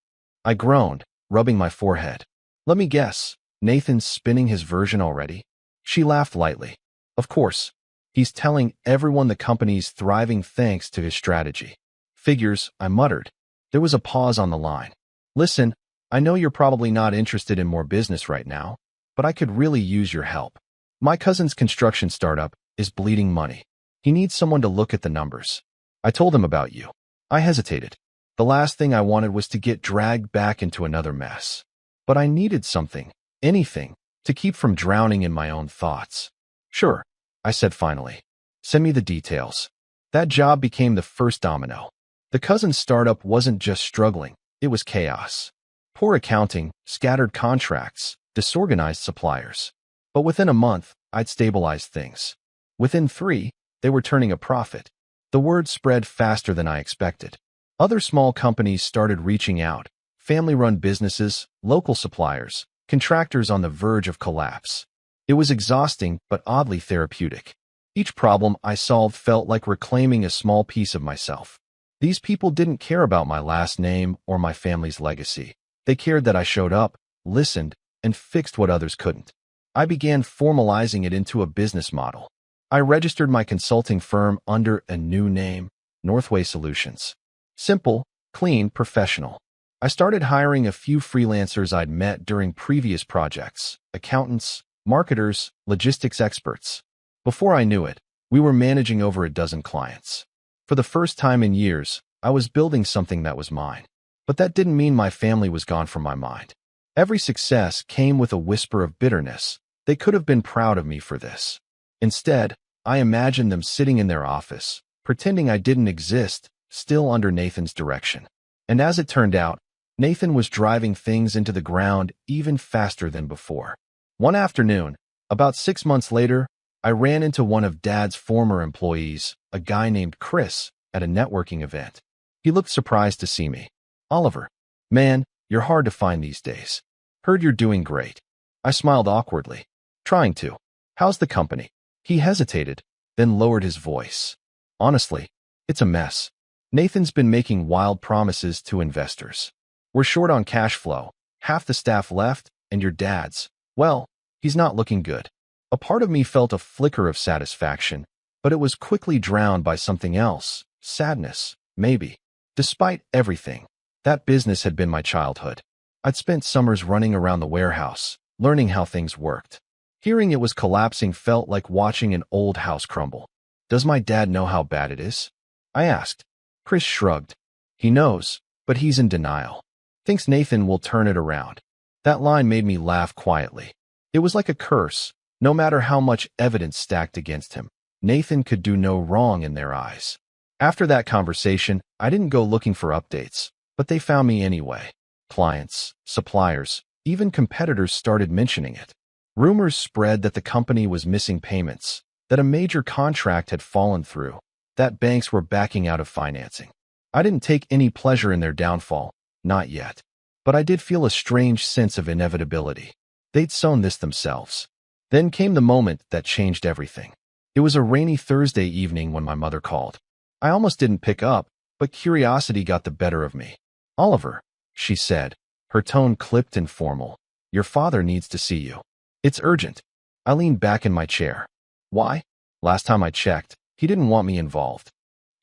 I groaned, rubbing my forehead. "Let me guess, Nathan's spinning his version already?" She laughed lightly. "Of course. He's telling everyone the company's thriving thanks to his strategy." "Figures," I muttered. There was a pause on the line. "Listen, I know you're probably not interested in more business right now, but I could really use your help. My cousin's construction startup is bleeding money. He needs someone to look at the numbers." I told him about you. I hesitated. The last thing I wanted was to get dragged back into another mess. But I needed something, anything, to keep from drowning in my own thoughts. "Sure," I said finally. "Send me the details." That job became the first domino. The cousin's startup wasn't just struggling, it was chaos. Poor accounting, scattered contracts, disorganized suppliers. But within a month, I'd stabilized things. Within 3, they were turning a profit. The word spread faster than I expected. Other small companies started reaching out, family-run businesses, local suppliers, contractors on the verge of collapse. It was exhausting but oddly therapeutic. Each problem I solved felt like reclaiming a small piece of myself. These people didn't care about my last name or my family's legacy. They cared that I showed up, listened, and fixed what others couldn't. I began formalizing it into a business model. I registered my consulting firm under a new name, Northway Solutions. Simple, clean, professional. I started hiring a few freelancers I'd met during previous projects, accountants, marketers, logistics experts. Before I knew it, we were managing over a dozen clients. For the first time in years, I was building something that was mine. But that didn't mean my family was gone from my mind. Every success came with a whisper of bitterness. They could have been proud of me for this. Instead, I imagined them sitting in their office, pretending I didn't exist, still under Nathan's direction. And as it turned out, Nathan was driving things into the ground even faster than before. One afternoon, about 6 months later, I ran into one of Dad's former employees, a guy named Chris, at a networking event. He looked surprised to see me. "Oliver, man, you're hard to find these days. Heard you're doing great." I smiled awkwardly. "Trying to. How's the company?" He hesitated, then lowered his voice. "Honestly, it's a mess. Nathan's been making wild promises to investors. We're short on cash flow, half the staff left, and your dad's, well, he's not looking good." A part of me felt a flicker of satisfaction, but it was quickly drowned by something else, sadness, maybe. Despite everything, that business had been my childhood. I'd spent summers running around the warehouse, learning how things worked. Hearing it was collapsing felt like watching an old house crumble. "Does my dad know how bad it is?" I asked. Chris shrugged. "He knows, but he's in denial. Thinks Nathan will turn it around." That line made me laugh quietly. It was like a curse. No matter how much evidence stacked against him, Nathan could do no wrong in their eyes. After that conversation, I didn't go looking for updates, but they found me anyway. Clients, suppliers, even competitors started mentioning it. Rumors spread that the company was missing payments, that a major contract had fallen through, that banks were backing out of financing. I didn't take any pleasure in their downfall, not yet. But I did feel a strange sense of inevitability. They'd sown this themselves. Then came the moment that changed everything. It was a rainy Thursday evening when my mother called. I almost didn't pick up, but curiosity got the better of me. "Oliver," she said, her tone clipped and formal. "Your father needs to see you. It's urgent." I leaned back in my chair. "Why?" Last time I checked, he didn't want me involved.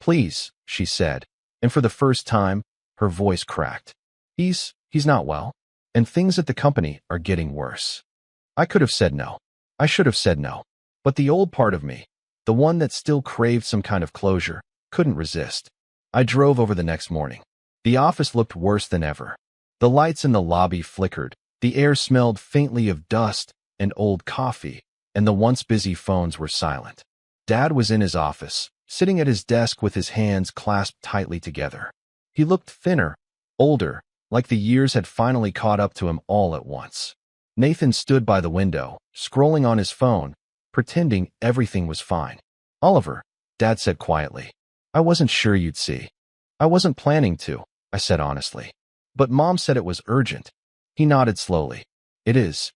"Please," she said, and for the first time, her voice cracked. He's not well, and things at the company are getting worse." I could have said no. I should have said no. But the old part of me, the one that still craved some kind of closure, couldn't resist. I drove over the next morning. The office looked worse than ever. The lights in the lobby flickered, the air smelled faintly of dust and old coffee, and the once busy phones were silent. Dad was in his office, sitting at his desk with his hands clasped tightly together. He looked thinner, older, like the years had finally caught up to him all at once. Nathan stood by the window, scrolling on his phone, pretending everything was fine. "Oliver," Dad said quietly. "I wasn't sure you'd see." "I wasn't planning to," I said honestly. "But Mom said it was urgent." He nodded slowly. "It is."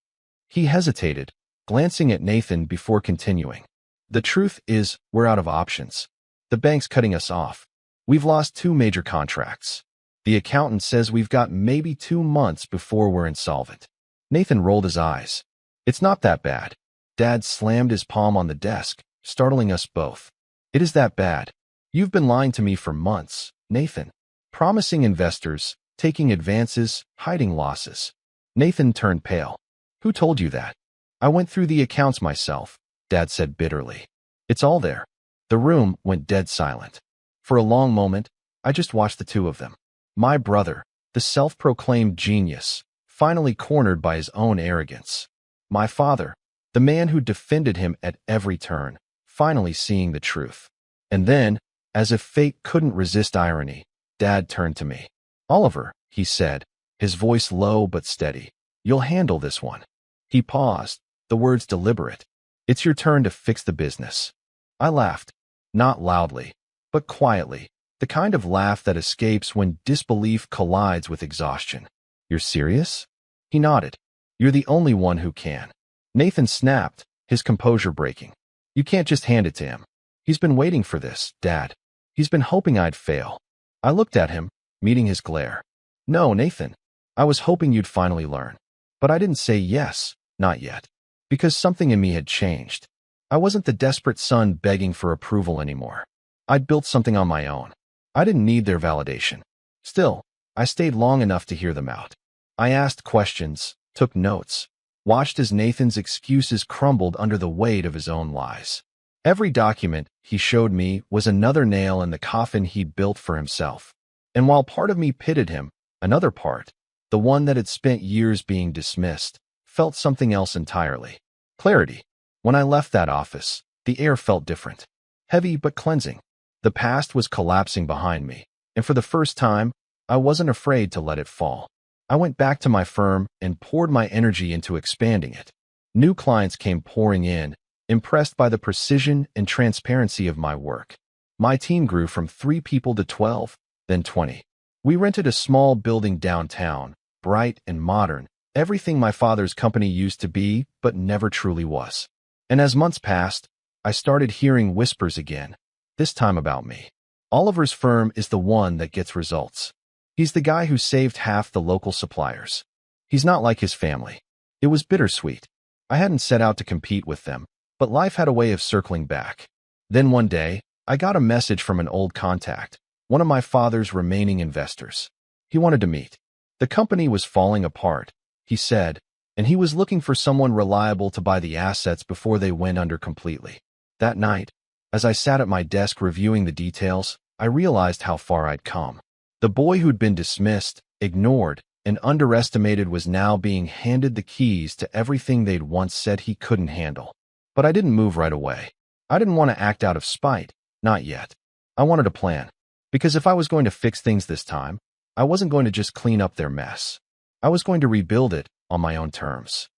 He hesitated, glancing at Nathan before continuing. "The truth is, we're out of options. The bank's cutting us off. We've lost 2 major contracts. The accountant says we've got maybe 2 months before we're insolvent." Nathan rolled his eyes. "It's not that bad." Dad slammed his palm on the desk, startling us both. "It is that bad. You've been lying to me for months, Nathan. Promising investors, taking advances, hiding losses." Nathan turned pale. "Who told you that?" "I went through the accounts myself," Dad said bitterly. "It's all there." The room went dead silent. For a long moment, I just watched the two of them. My brother, the self-proclaimed genius, finally cornered by his own arrogance. My father, the man who defended him at every turn, finally seeing the truth. And then, as if fate couldn't resist irony, Dad turned to me. "Oliver," he said, his voice low but steady, "you'll handle this one." He paused, the words deliberate. "It's your turn to fix the business." I laughed, not loudly, but quietly, the kind of laugh that escapes when disbelief collides with exhaustion. "You're serious?" He nodded. "You're the only one who can." Nathan snapped, his composure breaking. "You can't just hand it to him. He's been waiting for this, Dad. He's been hoping I'd fail." I looked at him, meeting his glare. "No, Nathan. I was hoping you'd finally learn. But I didn't say yes, not yet. Because something in me had changed. I wasn't the desperate son begging for approval anymore. I'd built something on my own. I didn't need their validation. Still, I stayed long enough to hear them out. I asked questions, took notes, watched as Nathan's excuses crumbled under the weight of his own lies. Every document he showed me was another nail in the coffin he'd built for himself. And while part of me pitied him, another part, the one that had spent years being dismissed, felt something else entirely. Clarity. When I left that office, the air felt different. Heavy but cleansing. The past was collapsing behind me, and for the first time, I wasn't afraid to let it fall. I went back to my firm and poured my energy into expanding it. New clients came pouring in, impressed by the precision and transparency of my work. My team grew from 3 people to 12, then 20. We rented a small building downtown, bright and modern, everything my father's company used to be, but never truly was. And as months passed, I started hearing whispers again, this time about me. Oliver's firm is the one that gets results. He's the guy who saved half the local suppliers. He's not like his family. It was bittersweet. I hadn't set out to compete with them, but life had a way of circling back. Then one day, I got a message from an old contact, one of my father's remaining investors. He wanted to meet. The company was falling apart, he said, and he was looking for someone reliable to buy the assets before they went under completely. That night, as I sat at my desk reviewing the details, I realized how far I'd come. The boy who'd been dismissed, ignored, and underestimated was now being handed the keys to everything they'd once said he couldn't handle. But I didn't move right away. I didn't want to act out of spite, not yet. I wanted a plan. Because if I was going to fix things this time, I wasn't going to just clean up their mess. I was going to rebuild it on my own terms.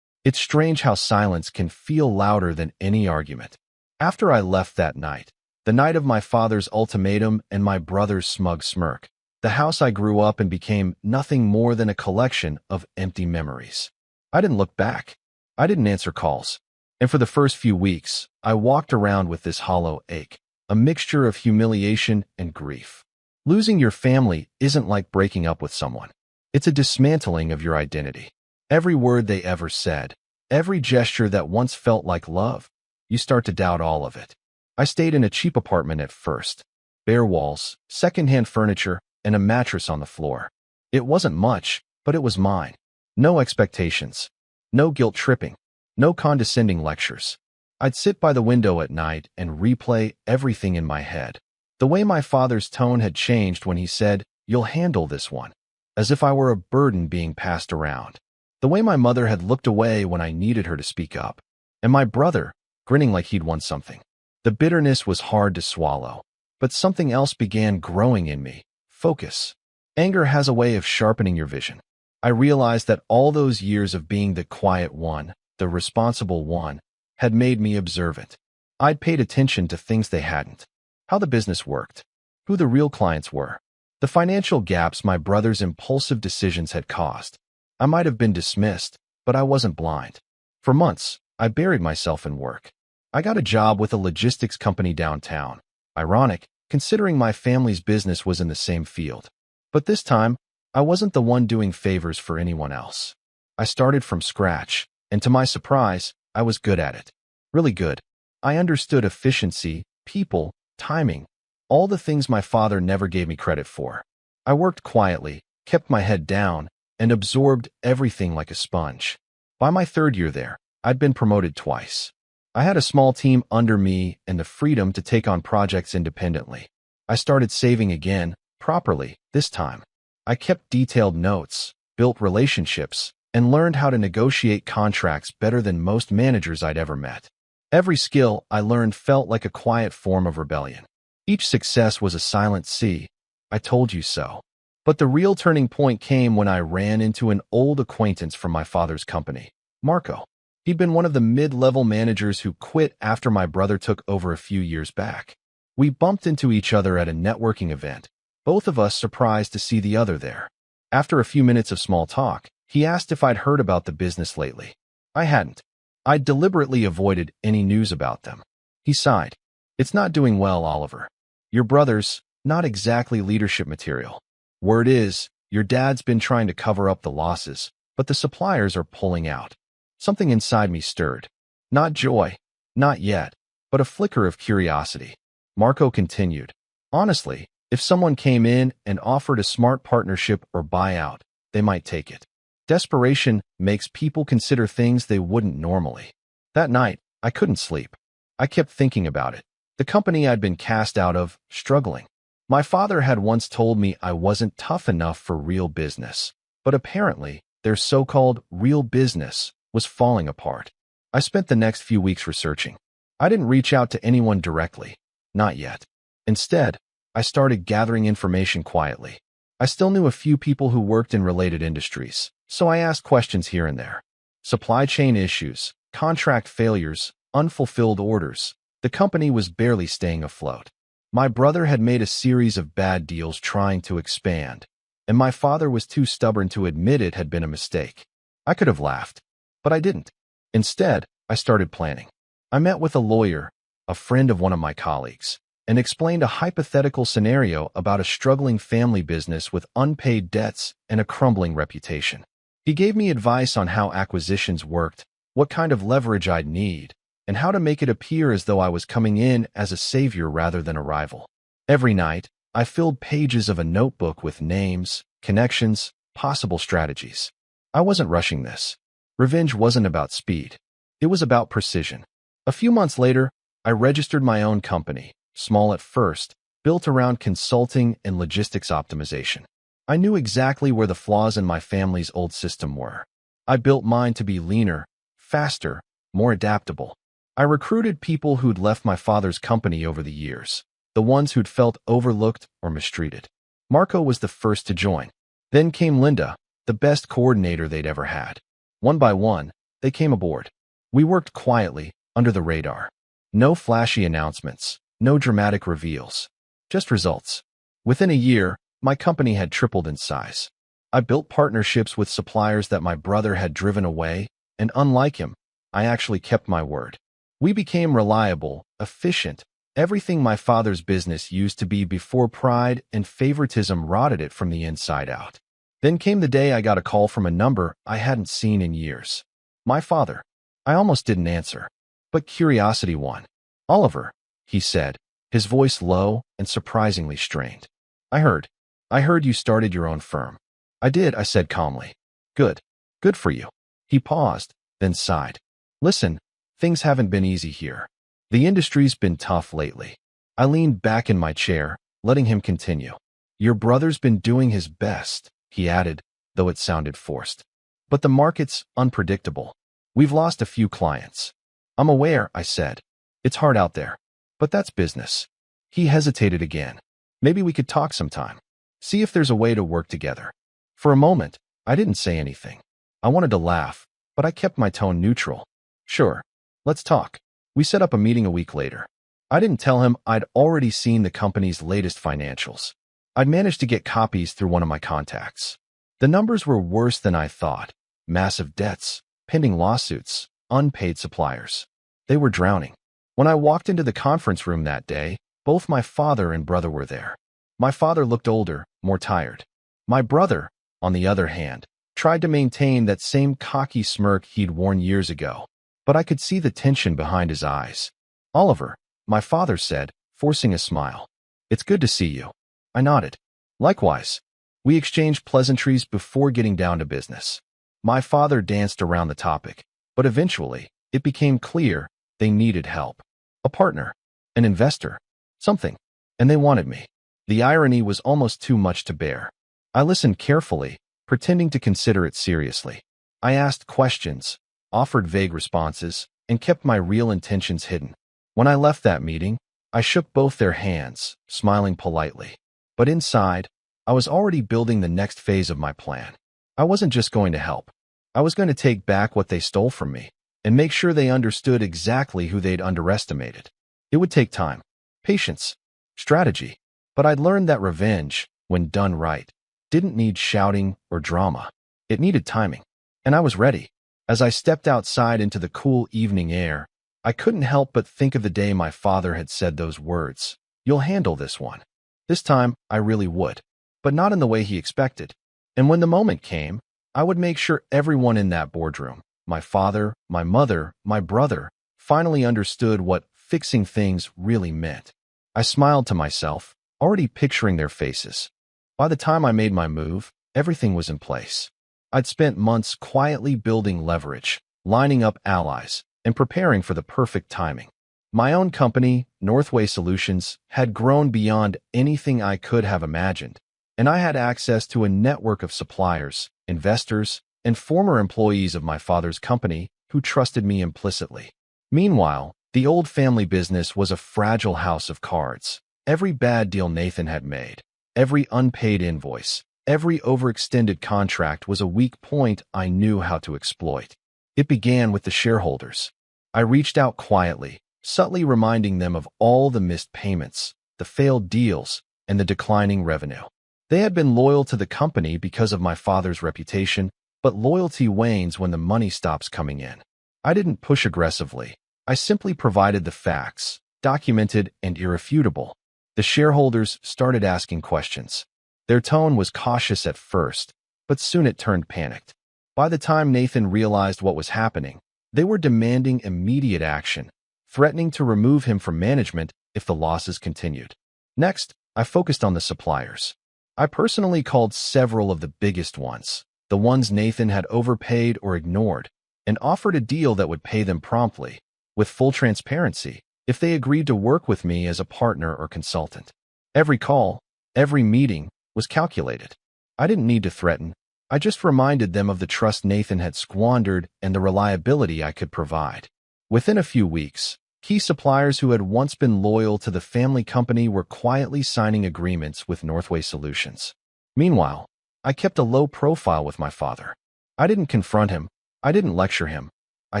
It's strange how silence can feel louder than any argument. After I left that night, the night of my father's ultimatum and my brother's smug smirk, the house I grew up in became nothing more than a collection of empty memories. I didn't look back. I didn't answer calls. And for the first few weeks, I walked around with this hollow ache, a mixture of humiliation and grief. Losing your family isn't like breaking up with someone. It's a dismantling of your identity. Every word they ever said, every gesture that once felt like love, you start to doubt all of it. I stayed in a cheap apartment at first. Bare walls, secondhand furniture, and a mattress on the floor. It wasn't much, but it was mine. No expectations. No guilt tripping. No condescending lectures. I'd sit by the window at night and replay everything in my head. The way my father's tone had changed when he said, "You'll handle this one," as if I were a burden being passed around. The way my mother had looked away when I needed her to speak up. And my brother, grinning like he'd won something. The bitterness was hard to swallow, but something else began growing in me. Focus. Anger has a way of sharpening your vision. I realized that all those years of being the quiet one, the responsible one, had made me observant. I'd paid attention to things they hadn't. How the business worked, who the real clients were, the financial gaps my brother's impulsive decisions had caused. I might have been dismissed, but I wasn't blind. For months, I buried myself in work. I got a job with a logistics company downtown. Ironic, considering my family's business was in the same field. But this time, I wasn't the one doing favors for anyone else. I started from scratch, and to my surprise, I was good at it. Really good. I understood efficiency, people, timing, all the things my father never gave me credit for. I worked quietly, kept my head down, and absorbed everything like a sponge. By my third year there, I'd been promoted twice. I had a small team under me and the freedom to take on projects independently. I started saving again, properly, this time. I kept detailed notes, built relationships, and learned how to negotiate contracts better than most managers I'd ever met. Every skill I learned felt like a quiet form of rebellion. Each success was a silent "See, I told you so." But the real turning point came when I ran into an old acquaintance from my father's company, Marco. He'd been one of the mid-level managers who quit after my brother took over a few years back. We bumped into each other at a networking event, both of us surprised to see the other there. After a few minutes of small talk, he asked if I'd heard about the business lately. I hadn't. I'd deliberately avoided any news about them. He sighed. "It's not doing well, Oliver. Your brother's not exactly leadership material. Word is, your dad's been trying to cover up the losses, but the suppliers are pulling out." Something inside me stirred. Not joy, not yet, but a flicker of curiosity. Marco continued. "Honestly, if someone came in and offered a smart partnership or buyout, they might take it. Desperation makes people consider things they wouldn't normally." That night, I couldn't sleep. I kept thinking about it. The company I'd been cast out of, struggling. My father had once told me I wasn't tough enough for real business, but apparently, their so-called real business was falling apart. I spent the next few weeks researching. I didn't reach out to anyone directly. Not yet. Instead, I started gathering information quietly. I still knew a few people who worked in related industries, so I asked questions here and there. Supply chain issues, contract failures, unfulfilled orders. The company was barely staying afloat. My brother had made a series of bad deals trying to expand, and my father was too stubborn to admit it had been a mistake. I could have laughed, but I didn't. Instead, I started planning. I met with a lawyer, a friend of one of my colleagues, and explained a hypothetical scenario about a struggling family business with unpaid debts and a crumbling reputation. He gave me advice on how acquisitions worked, what kind of leverage I'd need, and how to make it appear as though I was coming in as a savior rather than a rival. Every night, I filled pages of a notebook with names, connections, possible strategies. I wasn't rushing this. Revenge wasn't about speed. It was about precision. A few months later, I registered my own company, small at first, built around consulting and logistics optimization. I knew exactly where the flaws in my family's old system were. I built mine to be leaner, faster, more adaptable. I recruited people who'd left my father's company over the years, the ones who'd felt overlooked or mistreated. Marco was the first to join. Then came Linda, the best coordinator they'd ever had. One by one, they came aboard. We worked quietly, under the radar. No flashy announcements, no dramatic reveals, just results. Within a year, my company had tripled in size. I built partnerships with suppliers that my brother had driven away, and unlike him, I actually kept my word. We became reliable, efficient, everything my father's business used to be before pride and favoritism rotted it from the inside out. Then came the day I got a call from a number I hadn't seen in years. My father. I almost didn't answer, but curiosity won. "Oliver," he said, his voice low and surprisingly strained. I heard you started your own firm." "I did," I said calmly. "Good. Good for you." He paused, then sighed. "Listen, things haven't been easy here. The industry's been tough lately." I leaned back in my chair, letting him continue. "Your brother's been doing his best," he added, though it sounded forced. "But the market's unpredictable. We've lost a few clients." "I'm aware," I said. "It's hard out there. But that's business." He hesitated again. "Maybe we could talk sometime. See if there's a way to work together." For a moment, I didn't say anything. I wanted to laugh, but I kept my tone neutral. Sure, let's talk. We set up a meeting a week later. I didn't tell him I'd already seen the company's latest financials. I'd managed to get copies through one of my contacts. The numbers were worse than I thought. Massive debts, pending lawsuits, unpaid suppliers. They were drowning. When I walked into the conference room that day, both my father and brother were there. My father looked older, more tired. My brother, on the other hand, tried to maintain that same cocky smirk he'd worn years ago, but I could see the tension behind his eyes. "Oliver," my father said, forcing a smile. "It's good to see you." I nodded. "Likewise." We exchanged pleasantries before getting down to business. My father danced around the topic, but eventually, it became clear they needed help. A partner, an investor, something, and they wanted me. The irony was almost too much to bear. I listened carefully, pretending to consider it seriously. I asked questions, offered vague responses, and kept my real intentions hidden. When I left that meeting, I shook both their hands, smiling politely. But inside, I was already building the next phase of my plan. I wasn't just going to help. I was going to take back what they stole from me and make sure they understood exactly who they'd underestimated. It would take time, patience, strategy, but I'd learned that revenge, when done right, didn't need shouting or drama. It needed timing. And I was ready. As I stepped outside into the cool evening air, I couldn't help but think of the day my father had said those words. "You'll handle this one." This time, I really would, but not in the way he expected. And when the moment came, I would make sure everyone in that boardroom, my father, my mother, my brother, finally understood what fixing things really meant. I smiled to myself, already picturing their faces. By the time I made my move, everything was in place. I'd spent months quietly building leverage, lining up allies, and preparing for the perfect timing. My own company, Northway Solutions, had grown beyond anything I could have imagined, and I had access to a network of suppliers, investors, and former employees of my father's company who trusted me implicitly. Meanwhile, the old family business was a fragile house of cards. Every bad deal Nathan had made, every unpaid invoice, every overextended contract was a weak point I knew how to exploit. It began with the shareholders. I reached out quietly, subtly reminding them of all the missed payments, the failed deals, and the declining revenue. They had been loyal to the company because of my father's reputation, but loyalty wanes when the money stops coming in. I didn't push aggressively. I simply provided the facts, documented and irrefutable. The shareholders started asking questions. Their tone was cautious at first, but soon it turned panicked. By the time Nathan realized what was happening, they were demanding immediate action, threatening to remove him from management if the losses continued. Next, I focused on the suppliers. I personally called several of the biggest ones, the ones Nathan had overpaid or ignored, and offered a deal that would pay them promptly, with full transparency, if they agreed to work with me as a partner or consultant. Every call, every meeting, was calculated. I didn't need to threaten. I just reminded them of the trust Nathan had squandered and the reliability I could provide. Within a few weeks, key suppliers who had once been loyal to the family company were quietly signing agreements with Northway Solutions. Meanwhile, I kept a low profile with my father. I didn't confront him. I didn't lecture him. I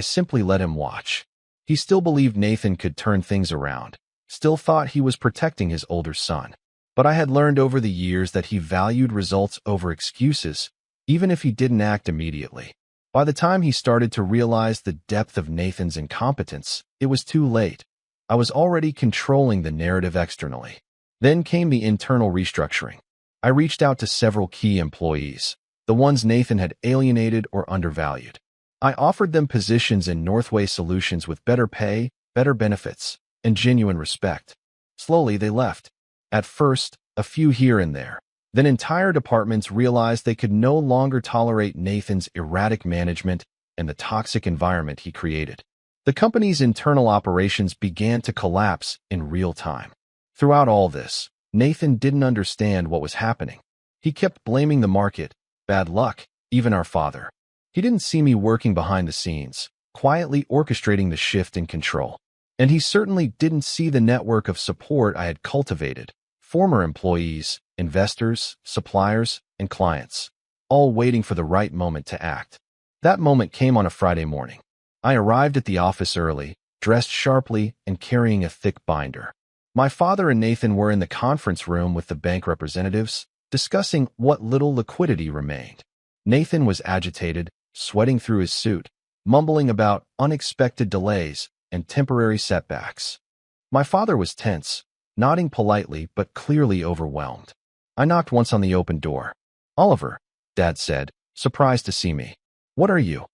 simply let him watch. He still believed Nathan could turn things around, still thought he was protecting his older son. But I had learned over the years that he valued results over excuses, even if he didn't act immediately. By the time he started to realize the depth of Nathan's incompetence, it was too late. I was already controlling the narrative externally. Then came the internal restructuring. I reached out to several key employees, the ones Nathan had alienated or undervalued. I offered them positions in Northway Solutions with better pay, better benefits, and genuine respect. Slowly, they left. At first, a few here and there. Then entire departments realized they could no longer tolerate Nathan's erratic management and the toxic environment he created. The company's internal operations began to collapse in real time. Throughout all this, Nathan didn't understand what was happening. He kept blaming the market, bad luck, even our father. He didn't see me working behind the scenes, quietly orchestrating the shift in control. And he certainly didn't see the network of support I had cultivated, former employees, investors, suppliers, and clients. all waiting for the right moment to act. That moment came on a Friday morning. I arrived at the office early, dressed sharply and carrying a thick binder. My father and Nathan were in the conference room with the bank representatives, discussing what little liquidity remained. Nathan was agitated, sweating through his suit, mumbling about unexpected delays and temporary setbacks. My father was tense, nodding politely but clearly overwhelmed. I knocked once on the open door. "Oliver," Dad said, surprised to see me. "What are you?"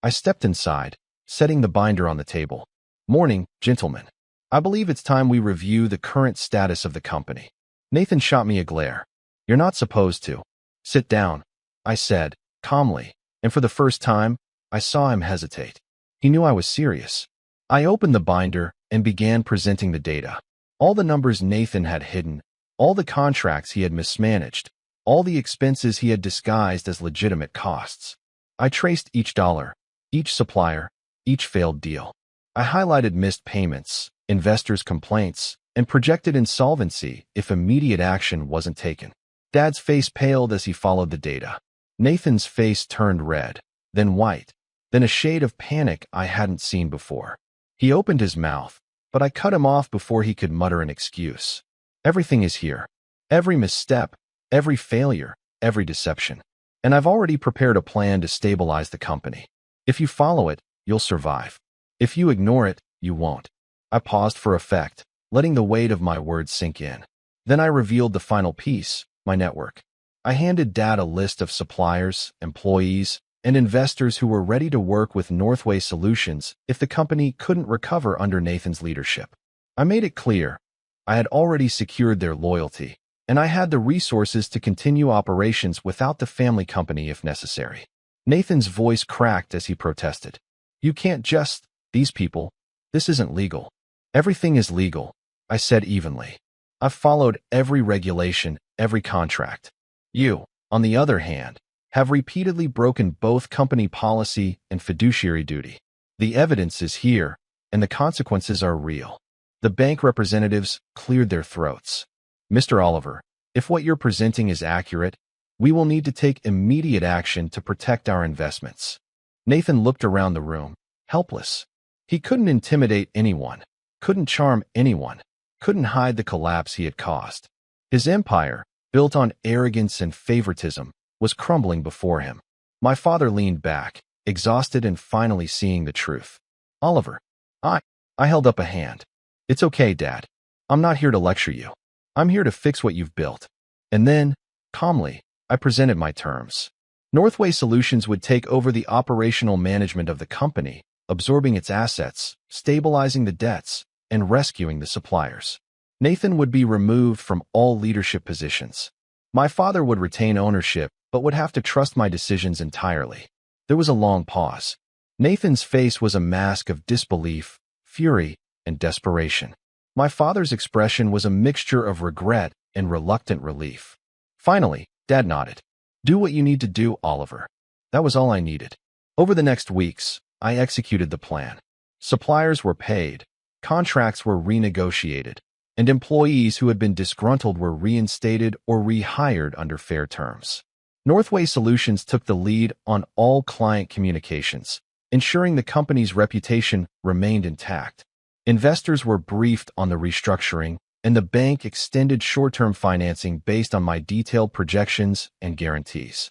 I stepped inside, setting the binder on the table. "Morning, gentlemen. I believe it's time we review the current status of the company." Nathan shot me a glare. "You're not supposed to." "Sit down," I said, calmly, and for the first time, I saw him hesitate. He knew I was serious. I opened the binder and began presenting the data. All the numbers Nathan had hidden, all the contracts he had mismanaged, all the expenses he had disguised as legitimate costs. I traced each dollar, each supplier, each failed deal. I highlighted missed payments, investors' complaints, and projected insolvency if immediate action wasn't taken. Dad's face paled as he followed the data. Nathan's face turned red, then white, then a shade of panic I hadn't seen before. He opened his mouth, but I cut him off before he could mutter an excuse. "Everything is here. Every misstep, every failure, every deception. And I've already prepared a plan to stabilize the company. If you follow it, you'll survive. If you ignore it, you won't." I paused for effect, letting the weight of my words sink in. Then I revealed the final piece, my network. I handed Dad a list of suppliers, employees, and investors who were ready to work with Northway Solutions if the company couldn't recover under Nathan's leadership. I made it clear I had already secured their loyalty, and I had the resources to continue operations without the family company if necessary. Nathan's voice cracked as he protested. "You can't just, these people, this isn't legal." "Everything is legal," I said evenly. "I've followed every regulation, every contract. You, on the other hand, have repeatedly broken both company policy and fiduciary duty. The evidence is here, and the consequences are real." The bank representatives cleared their throats. "Mr. Oliver, if what you're presenting is accurate, we will need to take immediate action to protect our investments." Nathan looked around the room, helpless. He couldn't intimidate anyone, couldn't charm anyone, couldn't hide the collapse he had caused. His empire, built on arrogance and favoritism, was crumbling before him. My father leaned back, exhausted and finally seeing the truth. "Oliver." I held up a hand. "It's okay, Dad. I'm not here to lecture you. I'm here to fix what you've built." And then, calmly, I presented my terms. Northway Solutions would take over the operational management of the company, absorbing its assets, stabilizing the debts, and rescuing the suppliers. Nathan would be removed from all leadership positions. My father would retain ownership, but would have to trust my decisions entirely. There was a long pause. Nathan's face was a mask of disbelief, fury, and desperation. My father's expression was a mixture of regret and reluctant relief. Finally, Dad nodded. "Do what you need to do, Oliver." That was all I needed. Over the next weeks, I executed the plan. Suppliers were paid, contracts were renegotiated, and employees who had been disgruntled were reinstated or rehired under fair terms. Northway Solutions took the lead on all client communications, ensuring the company's reputation remained intact. Investors were briefed on the restructuring, and the bank extended short-term financing based on my detailed projections and guarantees.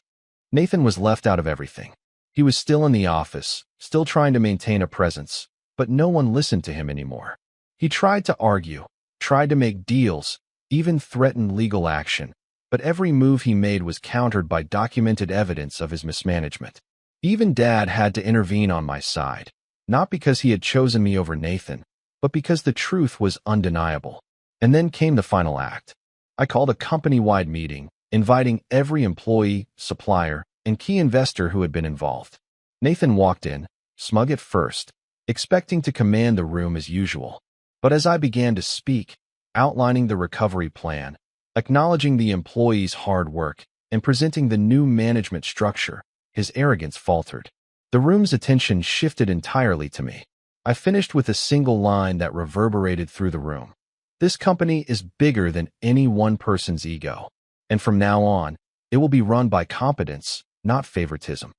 Nathan was left out of everything. He was still in the office, still trying to maintain a presence, but no one listened to him anymore. He tried to argue, tried to make deals, even threatened legal action, but every move he made was countered by documented evidence of his mismanagement. Even Dad had to intervene on my side, not because he had chosen me over Nathan, but because the truth was undeniable. And then came the final act. I called a company-wide meeting, inviting every employee, supplier, and key investor who had been involved. Nathan walked in, smug at first, expecting to command the room as usual. But as I began to speak, outlining the recovery plan, acknowledging the employees' hard work, and presenting the new management structure, his arrogance faltered. The room's attention shifted entirely to me. I finished with a single line that reverberated through the room. "This company is bigger than any one person's ego, and from now on, it will be run by competence, not favoritism.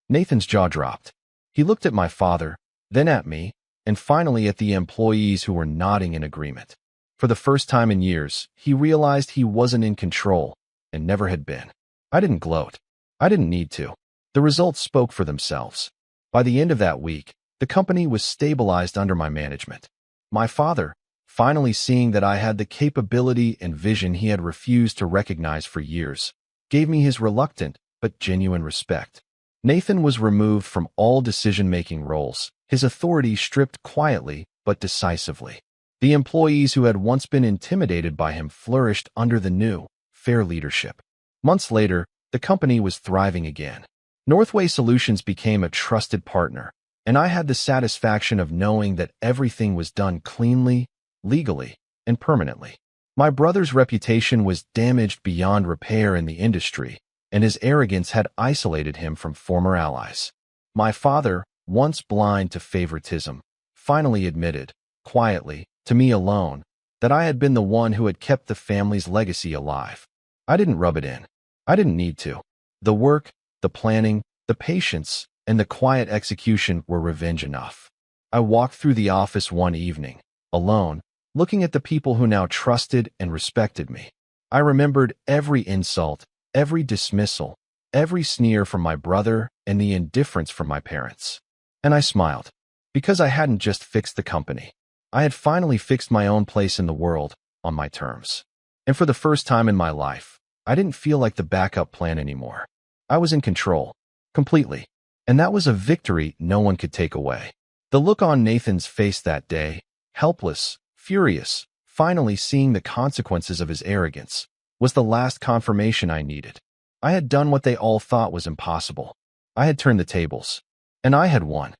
Nathan's jaw dropped. He looked at my father, then at me, and finally at the employees who were nodding in agreement. For the first time in years, he realized he wasn't in control and never had been. I didn't gloat. I didn't need to. The results spoke for themselves. By the end of that week, the company was stabilized under my management. My father, finally seeing that I had the capability and vision he had refused to recognize for years, gave me his reluctant but genuine respect. Nathan was removed from all decision-making roles, his authority stripped quietly but decisively. The employees who had once been intimidated by him flourished under the new, fair leadership. Months later, the company was thriving again. Northway Solutions became a trusted partner, and I had the satisfaction of knowing that everything was done cleanly, legally, and permanently. My brother's reputation was damaged beyond repair in the industry, and his arrogance had isolated him from former allies. My father, once blind to favoritism, finally admitted, quietly, to me alone, that I had been the one who had kept the family's legacy alive. I didn't rub it in. I didn't need to. The work, the planning, the patience, and the quiet execution were revenge enough. I walked through the office one evening, alone, looking at the people who now trusted and respected me. I remembered every insult, every dismissal, every sneer from my brother, and the indifference from my parents. And I smiled, because I hadn't just fixed the company. I had finally fixed my own place in the world, on my terms. And for the first time in my life, I didn't feel like the backup plan anymore. I was in control, completely. And that was a victory no one could take away. The look on Nathan's face that day, helpless, furious, finally seeing the consequences of his arrogance, was the last confirmation I needed. I had done what they all thought was impossible. I had turned the tables. And I had won.